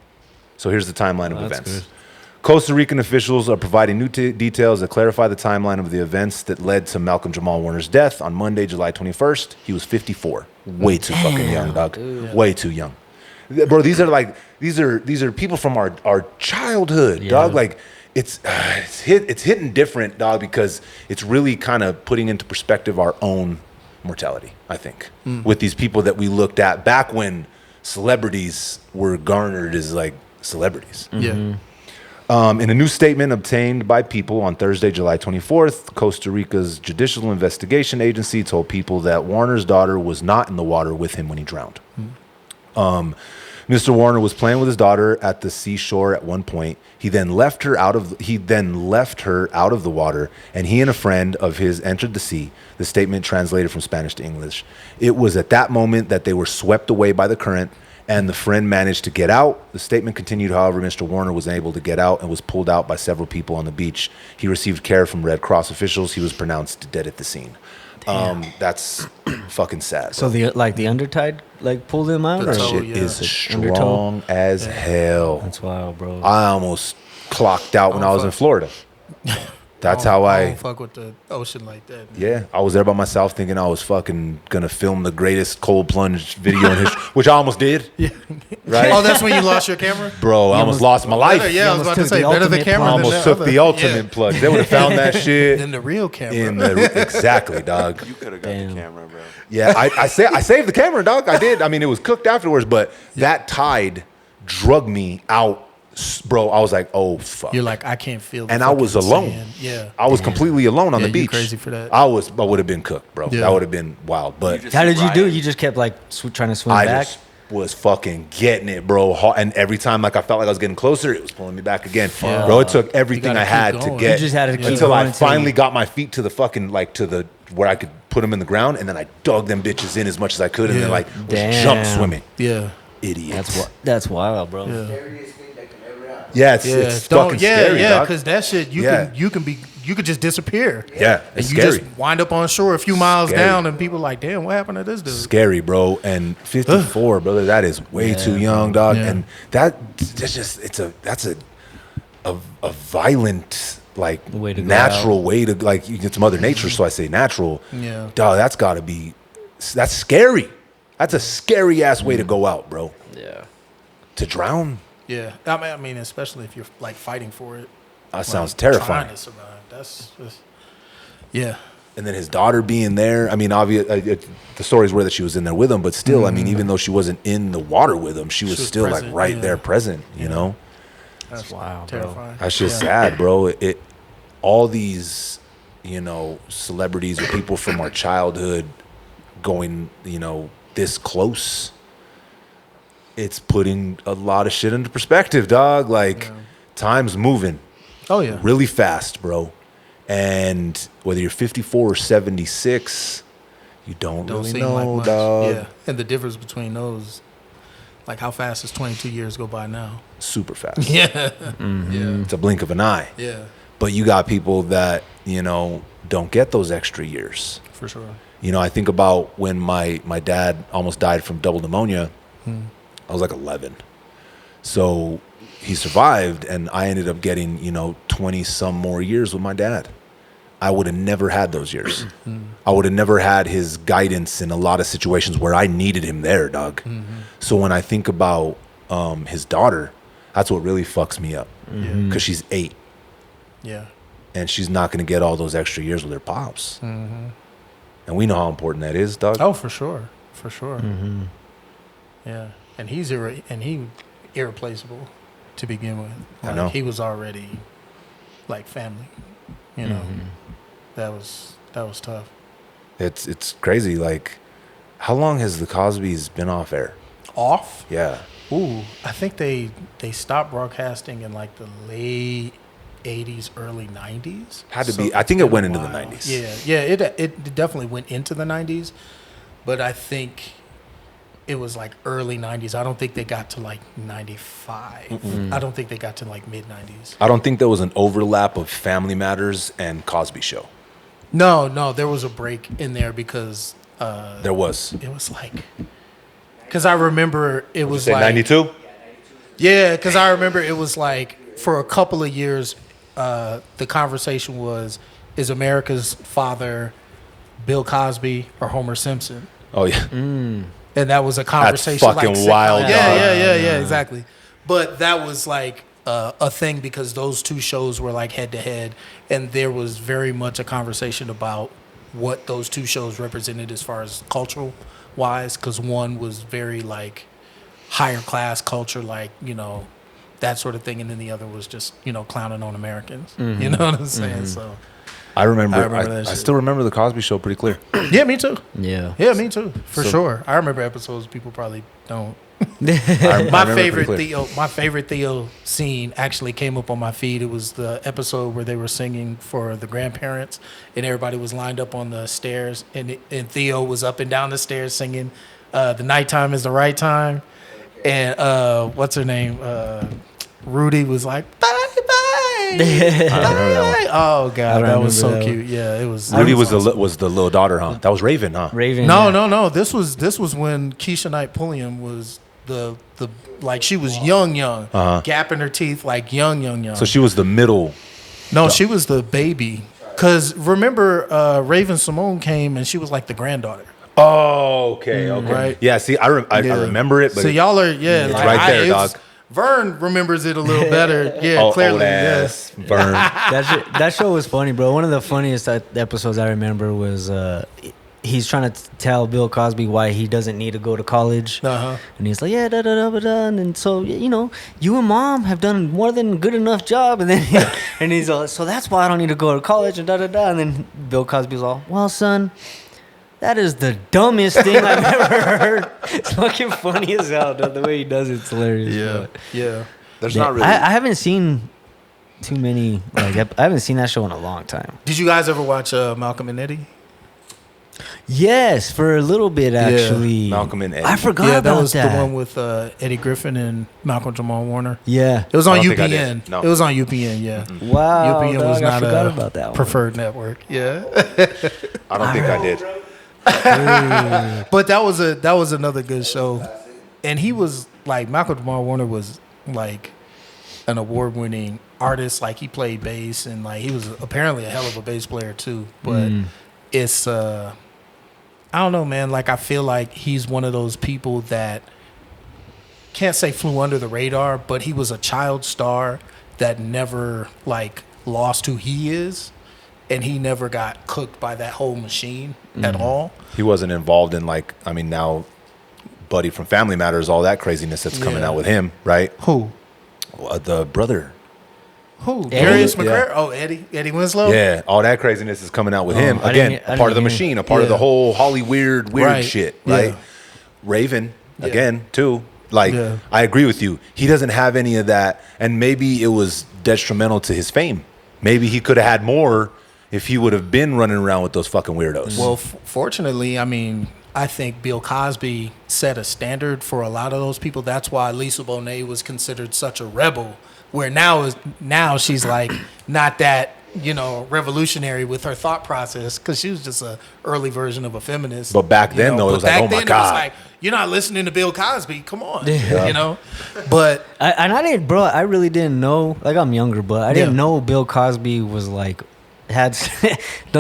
So here's the timeline of events. Good. Costa Rican officials are providing new details that clarify the timeline of the events that led to Malcolm Jamaal Warner's death on Monday, July 21st. He was 54. Way too fucking young, dog. Dude. Way too young. Bro, these are people from our childhood, dog. Like it's hitting different, dog, because it's really kind of putting into perspective our own mortality, I think, with these people that we looked at back when celebrities were garnered as like celebrities. Yeah. In a new statement obtained by People on Thursday, July 24th, Costa Rica's Judicial Investigation Agency told People that Warner's daughter was not in the water with him when he drowned. Mr. Warner was playing with his daughter at the seashore at one point. He then left her out of the water, and he and a friend of his entered the sea. The statement translated from Spanish to English. It was at that moment that they were swept away by the current, and the friend managed to get out. The statement continued, however, Mr. Warner was able to get out and was pulled out by several people on the beach. He received care from Red Cross officials. He was pronounced dead at the scene. That's fucking sad. So the undertide pulled him out? That shit is strong as hell. That's wild, bro. I almost clocked out when I was in Florida. That's how I don't fuck with the ocean like that. Man. Yeah, I was there by myself thinking I was fucking gonna film the greatest cold plunge video in history, which I almost did. Yeah. Right? Oh, that's when you lost your camera? Bro, I almost lost my life. Yeah, I was about to say, better the camera I almost took the ultimate plug. They would have found that shit. In the real camera. Exactly, dog. You could have got the camera, bro. Yeah, I saved the camera, dog. I did. I mean, it was cooked afterwards, but that tide drug me out. Bro, I was like, oh, fuck. You're like, I can't feel the And I was alone. Sand. Yeah. I was completely alone on the beach. Crazy for that. I would have been cooked, bro. Yeah. That would have been wild. But how did you do it? You just kept trying to swim back? I just was fucking getting it, bro. And every time I felt like I was getting closer, it was pulling me back again. Yeah. Bro, it took everything I had to get. You just had to keep until I finally got my feet to the fucking, where I could put them in the ground. And then I dug them bitches in as much as I could. And then was jump swimming. Yeah. Idiot. That's wild, bro. Yeah. Yeah, it's fucking scary. Yeah, because that shit you could just disappear. Yeah, it's scary. You just wind up on shore a few miles down, and people are like, damn, what happened to this dude? Scary, bro. And 54, brother, that is way too young, dog. Yeah. And that's a violent natural way to it's Mother Nature, so I say natural. Yeah, dog, that's scary. That's a scary ass way to go out, bro. Yeah, to drown. Yeah, I mean, especially if you're fighting for it. That sounds terrifying. Trying to survive. That's just, yeah. And then his daughter being there. I mean, the stories were that she was in there with him, but still, I mean, even though she wasn't in the water with him, she was still present, right there, present. You know, that's wild, terrifying. Bro. That's just sad, bro. All these, celebrities or people from our childhood going, this close. It's putting a lot of shit into perspective, dog. Time's moving. Oh, yeah. Really fast, bro. And whether you're 54 or 76, you don't really know, dog. Yeah. And the difference between those, how fast does 22 years go by now? Super fast. Yeah. Mm-hmm. Yeah. It's a blink of an eye. Yeah. But you got people that, you know, don't get those extra years. For sure. You know, I think about when my dad almost died from double pneumonia. I was like 11. So he survived, and I ended up getting, you know, 20 some more years with my dad. I would have never had those years. I would have never had his guidance in a lot of situations where I needed him there, dog. So when I think about his daughter, that's what really fucks me up, because she's 8. Yeah. And she's not going to get all those extra years with her pops. And we know how important that is, dog. Oh, for sure. For sure. Yeah. And he irreplaceable to begin with. Like, I know. He was already like family, you know. That was tough. It's crazy. Like, how long has the Cosbys been off air? Off? Yeah. Ooh, I think they stopped broadcasting in like the late 80s, early 90s. Had to be. I think it went into the 90s. Yeah, it definitely went into the 90s, but I think it was like early 90s. I don't think they got to like 95. I don't think they got to like mid 90s. I don't think there was an overlap of Family Matters and Cosby Show. No, there was a break in there because There was. it was like, because I remember it was Say like 92? Yeah, because I remember it was like for a couple of years, the conversation was, is America's father Bill Cosby or Homer Simpson? Oh, yeah. And that was a conversation. That's fucking wild, dog. Yeah, exactly. But that was like a thing because those two shows were like head to head, and there was very much a conversation about what those two shows represented as far as cultural wise, because one was very like higher class culture, like, you know, that sort of thing, and then the other was just, you know, clowning on Americans. You know what I'm saying? So I remember that I shit. still remember the Cosby Show pretty clear. yeah, me too. Yeah. Yeah, me too. For So- sure. I remember episodes people probably don't. I My remember favorite pretty clear. Theo scene actually came up on my feed. It was the episode where they were singing for the grandparents, and everybody was lined up on the stairs, and Theo was up and down the stairs singing, "The nighttime is the right time," and what's her name? Rudy was like, "Bye bye." I remember that one. Oh god, that was so remember that cute. Yeah, it was. Rudy it was awesome. was the little daughter, huh? That was Raven, huh? Raven. No, yeah. no. This was when Keisha Knight Pulliam was the like she was young, gapping her teeth like young. So she was the middle. No, she was the baby. Cause remember, Raven Simone came and she was like the granddaughter. Oh, okay. Right. Yeah, see, I remember it, but So y'all are it's like, right there, dog. Vern remembers it a little better. Yeah, clearly. Yes. Burn. That show was funny, bro. One of the funniest episodes I remember was he's trying to tell Bill Cosby why he doesn't need to go to college. And he's like, yeah, and then so, you know, you and mom have done more than good enough job. And then and he's all, so that's why I don't need to go to college and And then Bill Cosby's all, well, son, that is the dumbest thing I've ever heard. It's fucking funny as hell, dude. The way he does it's hilarious. But Yeah. There's yeah, not really. I haven't seen too many, like, I haven't seen that show in a long time. Did you guys ever watch Malcolm and Eddie? Yes, for a little bit, actually. Malcolm and Eddie. I forgot Yeah, that about was that. the one with Eddie Griffin and Malcolm Jamal Warner. Yeah. It was on I don't think I UPN. did. No. It was on UPN, yeah. Wow. UPN was dog, I not forgot a about that one. preferred network. Yeah. I don't think I did. But that was another good show. And he was like, Malcolm Jamal Warner was like an award-winning artist. Like, he played bass, and like he was apparently a hell of a bass player too. But it's I don't know, man. Like, I feel like he's one of those people that can't say flew under the radar, but he was a child star that never like lost who he is, and he never got cooked by that whole machine at all. He wasn't involved in, like, I mean, now Buddy from Family Matters, all that craziness that's coming Yeah. out with him, right? Who? The brother. Who? Darius Yeah. McCrary? Oh, Eddie Winslow? Yeah, all that craziness is coming out with him. I Again, didn't- I a part of the didn't hear. machine, a part of the Yeah. whole Holly weird Right. shit, Yeah. right? Raven, Yeah. again, too. Like, Yeah. I agree with you. He doesn't have any of that, and maybe it was detrimental to his fame. Maybe he could have had more if he would have been running around with those fucking weirdos. Well, fortunately, I mean, I think Bill Cosby set a standard for a lot of those people. That's why Lisa Bonet was considered such a rebel. Where now she's like not that, you know, revolutionary with her thought process because she was just a early version of a feminist. But back then, though, it was like, oh my God. It was like, you're not listening to Bill Cosby. Come on. You know? But. I didn't, bro, I really didn't know. Like, I'm younger, but I didn't know Bill Cosby was like, that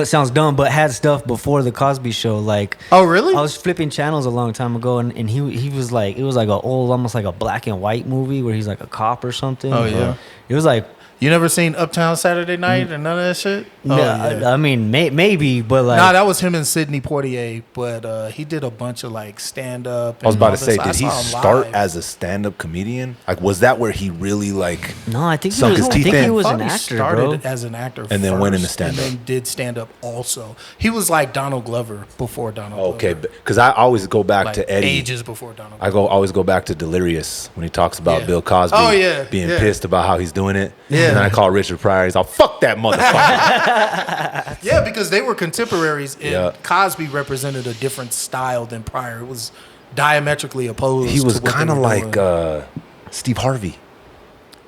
sounds dumb, but had stuff before the Cosby Show. Like, oh really? I was flipping channels a long time ago, and he was like, it was like a old, almost like a black and white movie where he's like a cop or something. Oh yeah. It was like, you never seen Uptown Saturday Night and none of that shit? Oh, yeah. I mean, maybe, but like... Nah, that was him and Sidney Poitier, but he did a bunch of, like, stand-up. I was about to say, did he start as a stand-up comedian? Like, was that where he really, like, no, I think sunk his teeth in? He was an actor, started as an actor and then went into stand-up. And then did stand-up also. He was like Donald Glover before Donald Glover. Okay, because I always go back to Eddie. Ages before Donald Glover. Always go back to Delirious when he talks about Bill Cosby being pissed about how he's doing it. Yeah. And then I call Richard Pryor. He's all, fuck that motherfucker. Yeah, because they were contemporaries, and Cosby represented a different style than Pryor. It was diametrically opposed. He was kind of like Steve Harvey.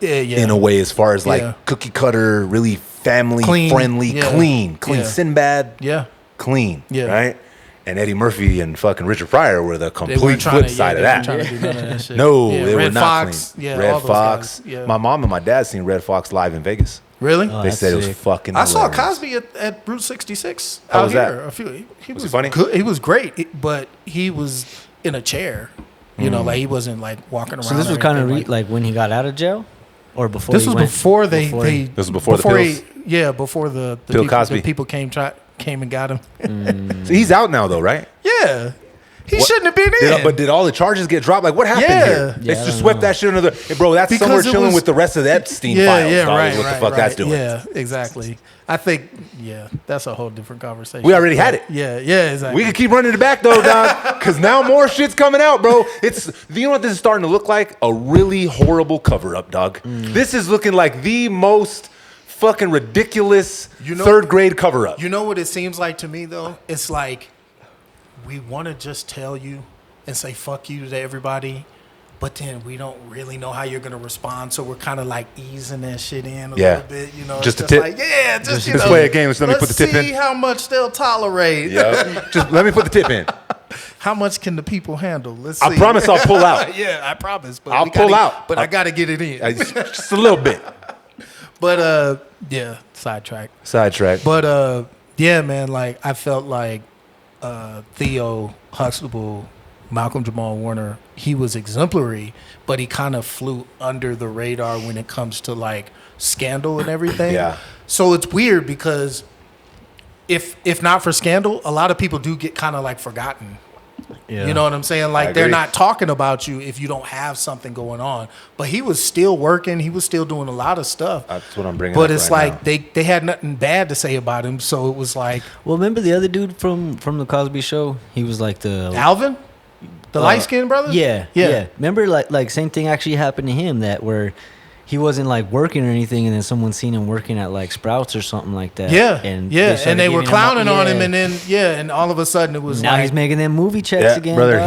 Yeah. In a way, as far as like cookie cutter, really family friendly, clean, Sinbad. Yeah. Clean. Yeah. Right? And Eddie Murphy and fucking Richard Pryor were the complete flip side of that. No, they were not clean. Yeah, Red Fox. My mom and my dad seen Red Fox live in Vegas. Really? They said it was fucking hilarious. I saw Cosby at Route 66 How out was here. That? He was funny? Good. He was great, but he was in a chair. You know, like he wasn't like walking around. So this was kind of like when he got out of jail? Or before this was before they this was before the pills? Before the people came and got him. So he's out now though, right? Yeah. He shouldn't have been in. But did all the charges get dropped? Like, what happened here? They just swept that shit under the... Hey, bro, that's somewhere chilling with the rest of the Epstein files. Right, what the fuck that's doing. Yeah, exactly. I think, that's a whole different conversation. We already had it. Yeah, exactly. We could keep running it back, though, dog, because now more shit's coming out, bro. You know what this is starting to look like? A really horrible cover-up, dog. This is looking like the most fucking ridiculous third grade cover-up. You know what it seems like to me, though? It's like... we want to just tell you and say fuck you to everybody, but then we don't really know how you're going to respond, so we're kind of like easing that shit in a little bit, you know. Just a tip. Like, just play a game. Let me put the tip in. See how much they'll tolerate. Yeah. Just let me put the tip in. How much can the people handle? Let's see. I promise I'll pull out. I promise. But I'll pull out. But I got to get it in. Just a little bit. But, sidetrack. But, man, like, I felt like Theo Huxtable, Malcolm Jamal Warner, he was exemplary, but he kind of flew under the radar when it comes to like Scandal and everything. Yeah. So it's weird because if not for Scandal, a lot of people do get kind of like forgotten. Yeah. You know what I'm saying? Like they're not talking about you if you don't have something going on. But he was still working. He was still doing a lot of stuff. That's what I'm bringing But up it's right like now. they had nothing bad to say about him. So it was like... Well, remember the other dude from the Cosby Show? He was like the... Alvin? The light-skinned brother? Yeah. Remember like same thing actually happened to him, that where... he wasn't like working or anything, and then someone seen him working at like Sprouts or something like that. And they were clowning on him, and then and all of a sudden it was now he's making them movie checks again, brother.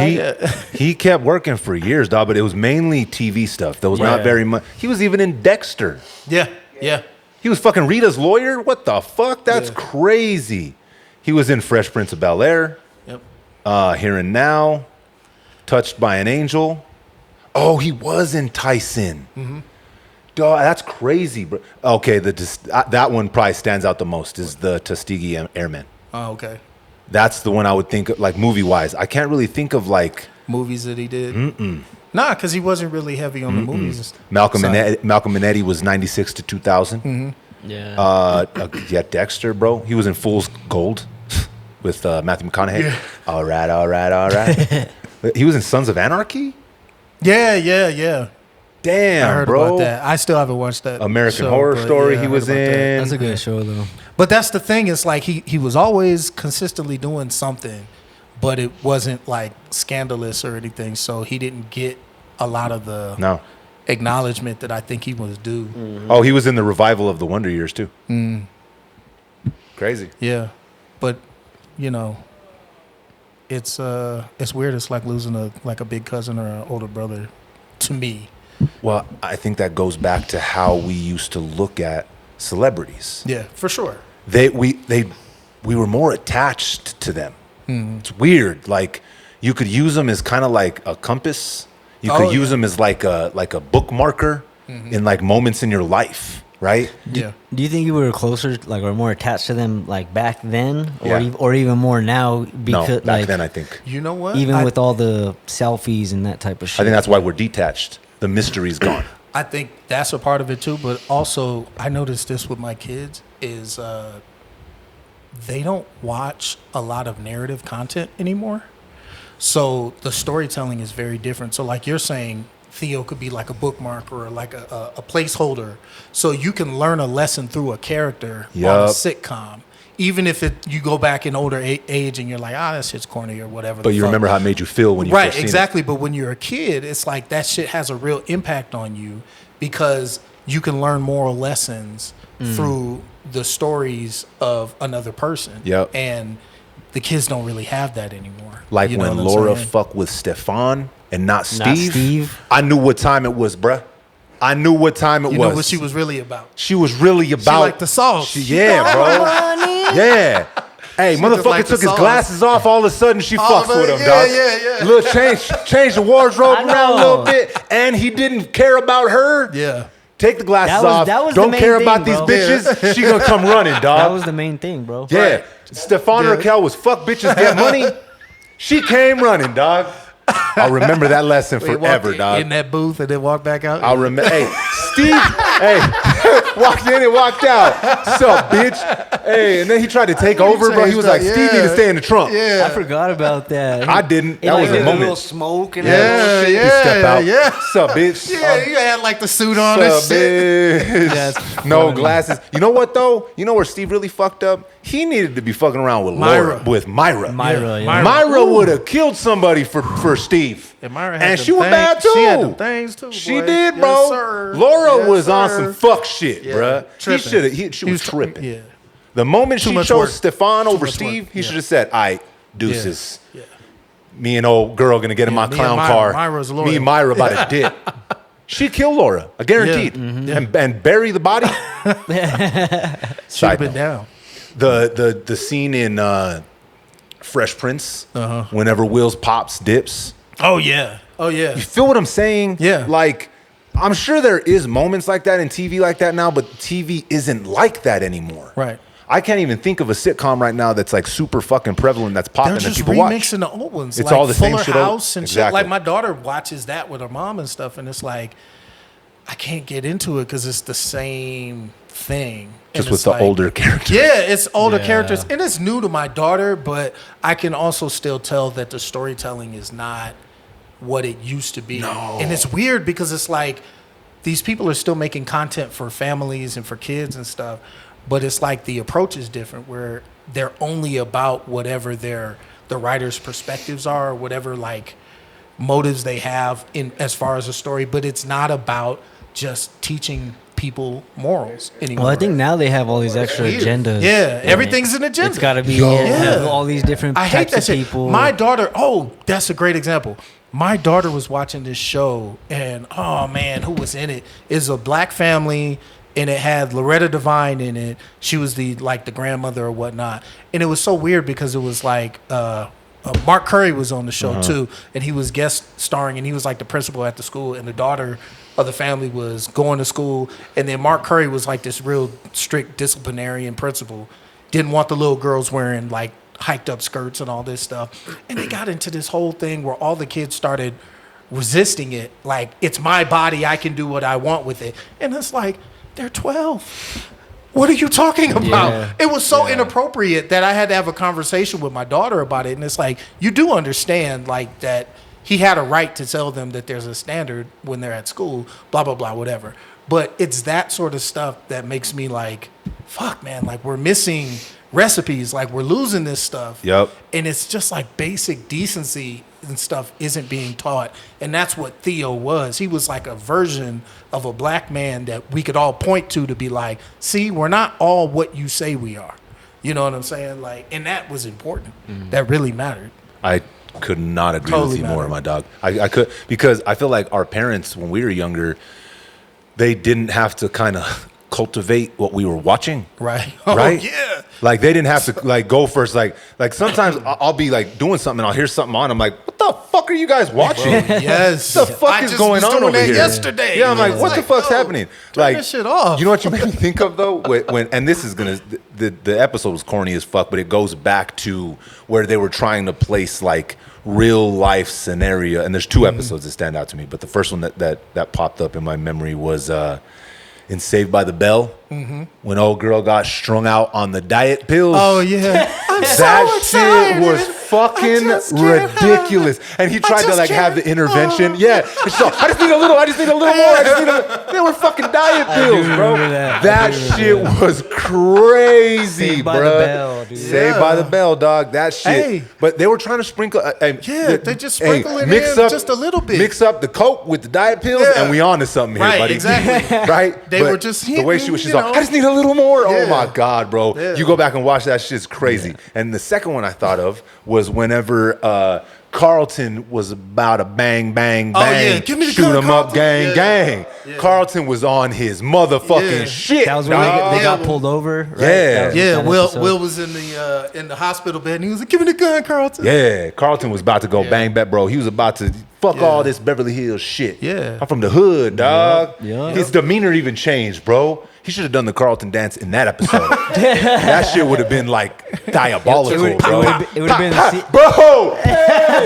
He kept working for years, dog, but it was mainly TV stuff. There was not very much. He was even in Dexter. Yeah. He was fucking Rita's lawyer. What the fuck? That's crazy. He was in Fresh Prince of Bel-Air. Yep. Here and Now, Touched by an Angel. Oh, he was in Tyson. Mm-hmm. Dog, that's crazy, bro. Okay, that one probably stands out the most is the Tuskegee Airmen. Oh, okay. That's the one I would think of, like movie-wise. I can't really think of like movies that he did. Nah, because he wasn't really heavy on the movies. Malcolm and Eddie was 96 to 2000. Mm-hmm. Yeah. Dexter, bro. He was in Fool's Gold with Matthew McConaughey. Yeah. All right. He was in Sons of Anarchy. Yeah. Damn, I heard about that. I still haven't watched that. American Horror Story he was in. That's a good show, though. But that's the thing. It's like he was always consistently doing something, but it wasn't like scandalous or anything. So he didn't get a lot of the acknowledgement that I think he was due. Mm-hmm. Oh, he was in the revival of the Wonder Years, too. Crazy. Yeah. But, it's weird. It's like losing a big cousin or an older brother to me. Well, I think that goes back to how we used to look at celebrities. Yeah, for sure. We were more attached to them. Mm-hmm. It's weird. Like you could use them as kind of like a compass. You could use them as like a bookmarker in like moments in your life, right? Yeah. Do you think you were closer, like, or more attached to them, like back then, or even more now? Because, no, back then I think. You know what? Even with all the selfies and that type of shit. I think that's why we're detached. The mystery's gone. I think that's a part of it too, but also I noticed this with my kids is they don't watch a lot of narrative content anymore. So the storytelling is very different. So like you're saying, Theo could be like a bookmark or like a placeholder. So you can learn a lesson through a character on a sitcom. Even if you go back in older age and you're like, that shit's corny or whatever. But you remember how it made you feel when you first seen exactly. it. But when you're a kid, it's like that shit has a real impact on you because you can learn moral lessons through the stories of another person. Yep. And the kids don't really have that anymore. Like when Laura fucked with Stefan and not Steve. I knew what time it was, bruh. I knew what time it was. You know what she was really about. She was really about. She liked the sauce. Yeah, bro. Yeah. Hey, she motherfucker took his glasses off. All of a sudden, she fucks with him, dog. Yeah. Little change the wardrobe around a little bit, and he didn't care about her. Yeah. Take the glasses off. Don't care about these bitches. She gonna come running, dog. That was the main thing, bro. Yeah. Right. Stefan Raquel was fuck bitches get money. She came running, dog. I'll remember that lesson forever, dog. In that booth and then walked back out. I'll remember. Hey, Steve. Walked in and walked out. What's up, bitch? Hey, and then he tried to take over, bro. He was like, Steve need to stay in the trunk. Yeah. I forgot about that. I didn't. That was a moment. A little smoke and He step out. What's up, bitch? Yeah, you had like the suit on and What's up, shit. bitch? No glasses. You know what though? You know where Steve really fucked up? He needed to be fucking around with Myra. Myra would have killed somebody for Steve. And she was bad too. She had them things too. She did, bro. Yes, Laura was on some fuck shit, bro. She was tripping. Yeah. The moment she chose Stefan over Steve, he should have said, "All right, deuces. Yeah. Me and old girl gonna get in my clown car. Me and Myra about to dip." She'd kill Laura, I guaranteed, and bury the body. She'd have been down. The scene in Fresh Prince, whenever Will's pops dips. Oh yeah. You feel what I'm saying? Yeah. Like, I'm sure there is moments like that in TV like that now, but TV isn't like that anymore. Right. I can't even think of a sitcom right now that's like super fucking prevalent that's popping that people watch. They're just remixing the old ones. It's like all the Fuller same shit. House and exactly. shit. Like my daughter watches that with her mom and stuff, and it's like I can't get into it because it's the same thing. Just with the older characters. Yeah, it's older characters. And it's new to my daughter, but I can also still tell that the storytelling is not what it used to be. No. And it's weird because it's like these people are still making content for families and for kids and stuff, but it's like the approach is different where they're only about whatever the writer's perspectives are or whatever like motives they have in as far as a story, but it's not about just teaching people morals anymore. Well, I think now they have all these extra agendas. Yeah, everything's an agenda. It's got to be have all these different types of people. My daughter, that's a great example. My daughter was watching this show, and oh man, who was in it? It's a black family, and it had Loretta Devine in it. She was the grandmother or whatnot, and it was so weird because it was like Mark Curry was on the show too, and he was guest starring, and he was like the principal at the school, and the daughter of the family was going to school, and then Mark Curry was like this real strict disciplinarian principal, didn't want the little girls wearing like hiked up skirts and all this stuff, and they got into this whole thing where all the kids started resisting it, like it's my body, I can do what I want with it, and it's like they're 12. What are you talking about? Yeah. It was so inappropriate that I had to have a conversation with my daughter about it. And it's like, you do understand like that he had a right to tell them that there's a standard when they're at school, blah, blah, blah, whatever. But it's that sort of stuff that makes me like, fuck, man, like we're missing recipes, like we're losing this stuff. Yep. And it's just like basic decency and stuff isn't being taught. And that's what Theo was. He was like a version of a black man that we could all point to be like, see, we're not all what you say we are. You know what I'm saying? Like, and that was important. Mm-hmm. That really mattered. I could not agree with you more, my dog. I could, because I feel like our parents, when we were younger, they didn't have to kind of cultivate what we were watching. Right. Right? Oh, yeah. Like they didn't have to like go first. Like sometimes I'll be like doing something and I'll hear something on. I'm like, what the fuck are you guys watching? Yes. What the fuck is going on over here? Yesterday. Yeah, I'm like, what the fuck's happening? Turn Like, this shit off. You know what you made me think of though? When and this is gonna the episode was corny as fuck, but it goes back to where they were trying to place like real life scenario. And there's two episodes that stand out to me, but the first one that popped up in my memory was in Saved by the Bell, when old girl got strung out on the diet pills. Oh yeah, that shit was fucking ridiculous. And he tried to like have the intervention. Yeah, and so I just need a little more. They were fucking diet pills, bro. That shit was crazy, Saved bro. by the Bell, dude. Saved by the Bell, dog. That shit. Hey. But they were trying to sprinkle. they just sprinkle it in just a little bit. Mix up the coke with the diet pills, and we on to something here, Right, buddy. exactly. Right? They were just the way she's you like, know. I just need a little more. Yeah. Oh my God, bro. Yeah. You go back and watch that shit's crazy. Yeah. And the second one I thought of was whenever Carlton was about to bang, bang, bang, yeah. Give me the shoot gun, him up, Carlton. gang, gang. Yeah. Carlton was on his motherfucking shit. That was when they got pulled over. Right? Yeah. Yeah, That Will episode. Will was in the hospital bed and he was like, "Give me the gun, Carlton." Yeah, Carlton was about to go bang, bang, bro. He was about to fuck all this Beverly Hills shit. Yeah. I'm from the hood, dog. Yep. His demeanor even changed, bro. He should have done the Carlton dance in that episode. That shit would have been like diabolical, bro. It would have been the Bro, hey,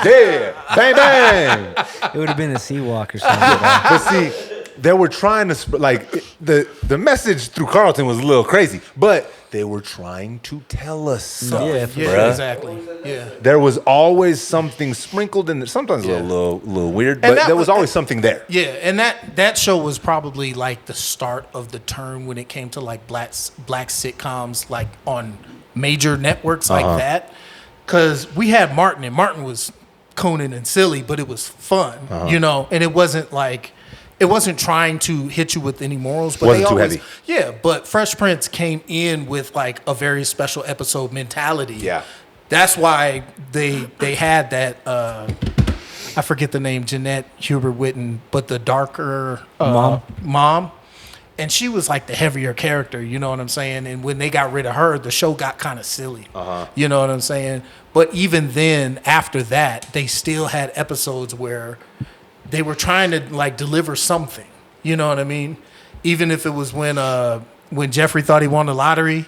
dead, bang, bang. it would have been the Seawalk or something. But see, they were trying to like the message through Carlton was a little crazy, but they were trying to tell us something. Yeah, bruh. exactly. Yeah. There was always something sprinkled in there. Sometimes a little weird, but there was always something there. Yeah, and that show was probably like the start of the turn when it came to like black sitcoms like on major networks like that. Because we had Martin, and Martin was Conan and silly, but it was fun, you know. And it wasn't like it wasn't trying to hit you with any morals, but Wasn't they too always, heavy. yeah. But Fresh Prince came in with like a very special episode mentality. Yeah. That's why they had that. I forget the name, Jeanette Hubert Witten, but the darker mom, and she was like the heavier character. You know what I'm saying? And when they got rid of her, the show got kind of silly. You know what I'm saying? But even then, after that, they still had episodes where they were trying to like deliver something. You know what I mean? Even if it was when Jeffrey thought he won the lottery.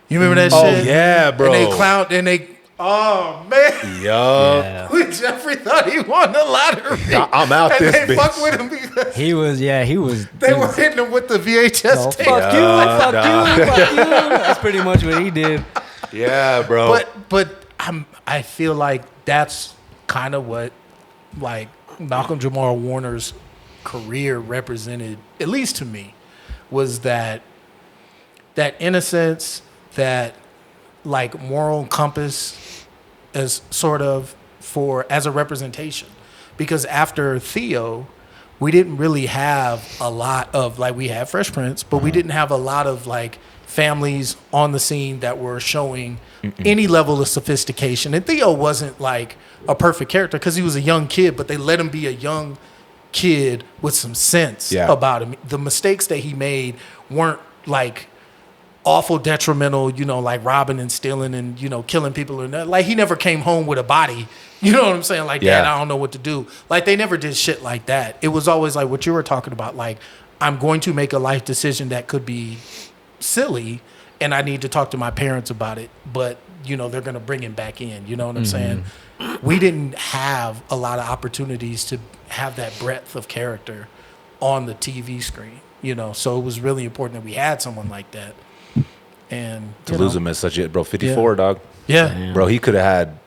You remember that shit? Oh yeah, bro. And they clowned and they. Oh man! Yup. When Jeffrey thought he won the lottery, I'm out and this they bitch. fuck with him because He was. they were hitting him with the VHS No, tape. fuck you. That's pretty much what he did. Yeah, bro. But I feel like that's kind of what like Malcolm Jamal Warner's career represented, at least to me, was that innocence, that like moral compass as sort of as a representation. Because after Theo, we didn't really have a lot of like we had Fresh Prince, but we didn't have a lot of like families on the scene that were showing any level of sophistication. And Theo wasn't like a perfect character because he was a young kid, but they let him be a young kid with some sense about him. The mistakes that he made weren't like awful detrimental, you know, like robbing and stealing and, you know, killing people. And like he never came home with a body. You know what I'm saying? Like, Dad, I don't know what to do. Like they never did shit like that. It was always like what you were talking about. Like, I'm going to make a life decision that could be silly and I need to talk to my parents about it. But, you know, they're going to bring him back in. You know what I'm saying? We didn't have a lot of opportunities to have that breadth of character on the TV screen, you know? So it was really important that we had someone like that. And to lose him as such a bro, 54, dog. Yeah. Bro, he could have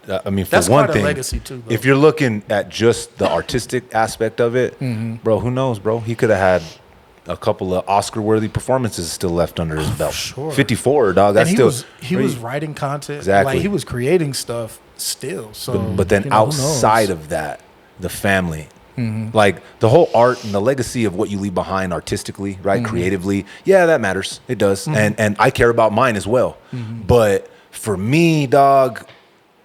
had, I mean, for That's one quite a thing, legacy too, though. if you're looking at just the artistic aspect of it, bro, who knows, bro? He could have had a couple of Oscar-worthy performances still left under his belt. Sure. 54, dog. That's and still he was writing content. Exactly. Like he was creating stuff still. So but then you know, who knows? outside of that, the family. Like the whole art and the legacy of what you leave behind artistically, right? Creatively. Yeah, that matters. It does. And I care about mine as well. But for me, dog,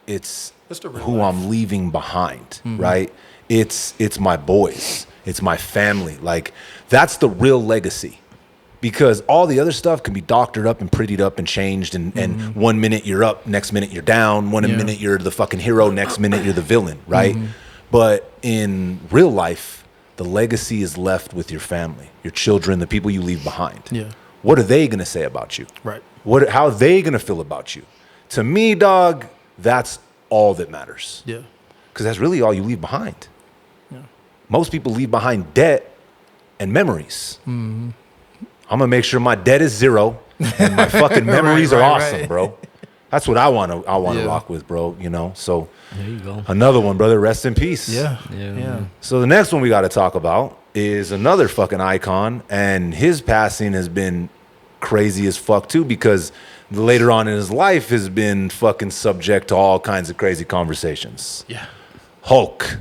it's who I'm leaving behind, right? It's my boys. It's my family. Like, that's the real legacy. Because all the other stuff can be doctored up and prettied up and changed. And 1 minute you're up, next minute you're down. One minute you're the fucking hero, next minute you're the villain, right? But in real life, the legacy is left with your family, your children, the people you leave behind. Yeah. What are they going to say about you? Right. How are they going to feel about you? To me, dog, that's all that matters. Yeah. Because that's really all you leave behind. Yeah. Most people leave behind debt and memories. I'm gonna make sure my debt is zero and my fucking memories are awesome, bro. That's what I want to rock with, bro. You know. So there you go. Another one, brother. Rest in peace. Yeah. So the next one we got to talk about is another fucking icon, and his passing has been crazy as fuck too, because later on in his life has been fucking subject to all kinds of crazy conversations. Yeah. Hulk.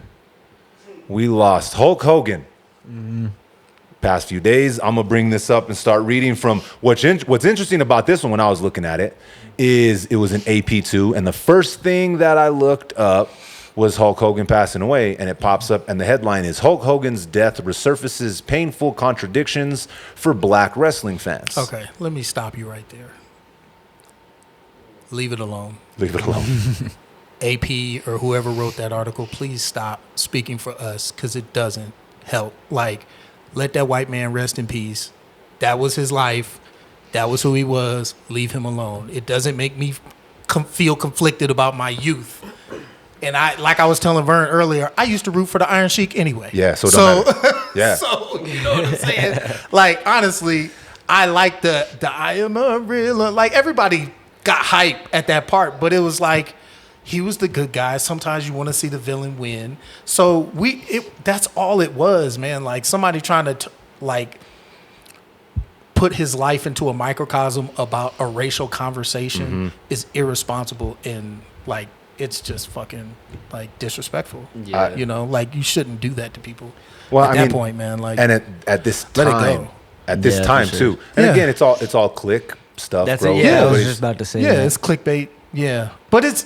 We lost Hulk Hogan. Past few days, I'm gonna bring this up and start reading from what's interesting about this one. When I was looking at it, is it was an AP2, and the first thing that I looked up was Hulk Hogan passing away, and it pops up, and the headline is Hulk Hogan's death resurfaces painful contradictions for black wrestling fans. Okay, let me stop you right there. Leave it alone. Leave it alone. AP or whoever wrote that article, please stop speaking for us, because it doesn't help. Like, let that white man rest in peace. That was his life. That was who he was. Leave him alone. It doesn't make me feel conflicted about my youth. And like I was telling Vern earlier, I used to root for the Iron Sheik anyway. Yeah, so it don't matter. Yeah. So, you know what I'm saying? Like, honestly, I like the I am a real, like, everybody got hype at that part, but it was like, he was the good guy. Sometimes you want to see the villain win. So that's all it was, man. Like, somebody trying to put his life into a microcosm about a racial conversation is irresponsible, and like, it's just fucking like disrespectful. Yeah. You know, like, you shouldn't do that to people. Well, at that point, man. Like, and at this let it time, go. at this time for too. sure. And Yeah. again, it's all click stuff. That's bro. it. Yeah, I was Nobody's- just about to say. Yeah, that. it's clickbait. Yeah, but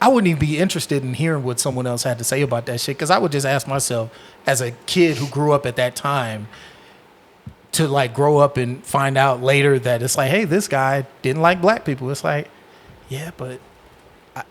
I wouldn't even be interested in hearing what someone else had to say about that shit, because I would just ask myself, as a kid who grew up at that time, to like grow up and find out later that it's like, hey, this guy didn't like black people. It's like, yeah, but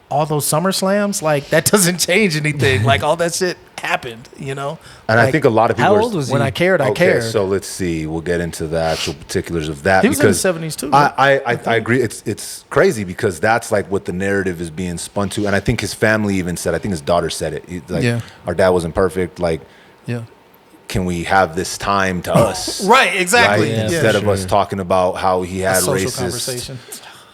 all those SummerSlams, like, that doesn't change anything. Like, all that shit happened, you know. And Like, I think a lot of people How are, old was he? when I cared, I cared. So let's see. We'll get into the actual particulars of that. He was in the because 70s too. I agree. It's crazy, because that's like what the narrative is being spun to. And I think his family even said, I think his daughter said it. Like, Yeah. our dad wasn't perfect. Like, Yeah. can we have this time to us? Right. Exactly. Right? Yeah, Instead for of us sure. talking about how he had Social racist conversation.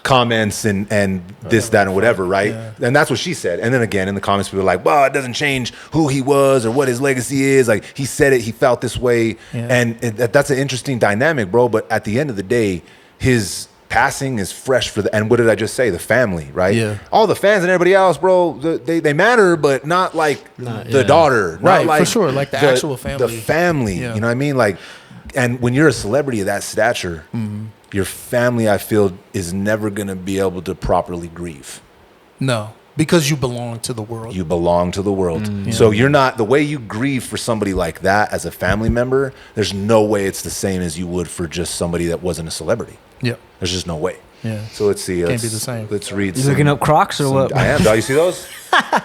comments and this, that, and whatever, right? Yeah. And that's what she said. And then again, in the comments, people were like, well, it doesn't change who he was or what his legacy is. Like, he said it, he felt this way. Yeah. And that's an interesting dynamic, bro. But at the end of the day, his passing is fresh for and what did I just say? The family, right? Yeah. All the fans and everybody else, bro, they matter, but not like the daughter. Not Right, like for sure. Like the actual family. The family, Yeah. you know what I mean? Like, and when you're a celebrity of that stature, your family, I feel, is never going to be able to properly grieve. No, because you belong to the world. You belong to the world. So you're not, the way you grieve for somebody like that as a family member, there's no way it's the same as you would for just somebody that wasn't a celebrity. Yeah. There's just no way. Yeah. So let's see. Can't be the same. Let's read You looking up Crocs or what? I am, dog. You see those?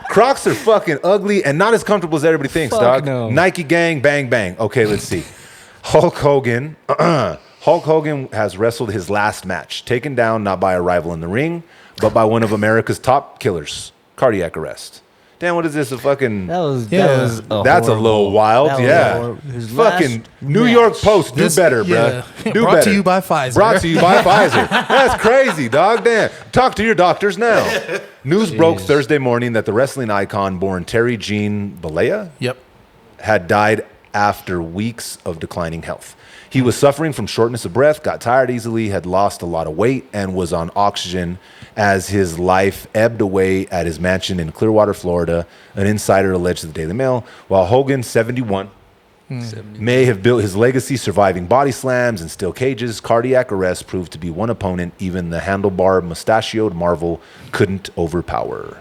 Crocs are fucking ugly and not as comfortable as everybody thinks, Fuck dog. no. Nike gang, bang, bang. Okay, let's see. Hulk Hogan. Hulk Hogan has wrestled his last match, taken down not by a rival in the ring, but by one of America's top killers. Cardiac arrest. Damn, what is this? A fucking... That's That's a horrible. little wild, That was yeah. horrible. His Fucking last New match. York Post, do This- better, yeah. bruh. Do Brought better. to you by Pfizer. Brought to you by Pfizer. That's crazy, dog. Damn. Talk to your doctors now. News broke Thursday morning that the wrestling icon born Terry Jean Bollea Yep. had died after weeks of declining health. He was suffering from shortness of breath, got tired easily, had lost a lot of weight, and was on oxygen as his life ebbed away at his mansion in Clearwater, Florida, an insider alleged to the Daily Mail. While Hogan, 71, may have built his legacy surviving body slams and steel cages, cardiac arrest proved to be one opponent even the handlebar mustachioed Marvel couldn't overpower.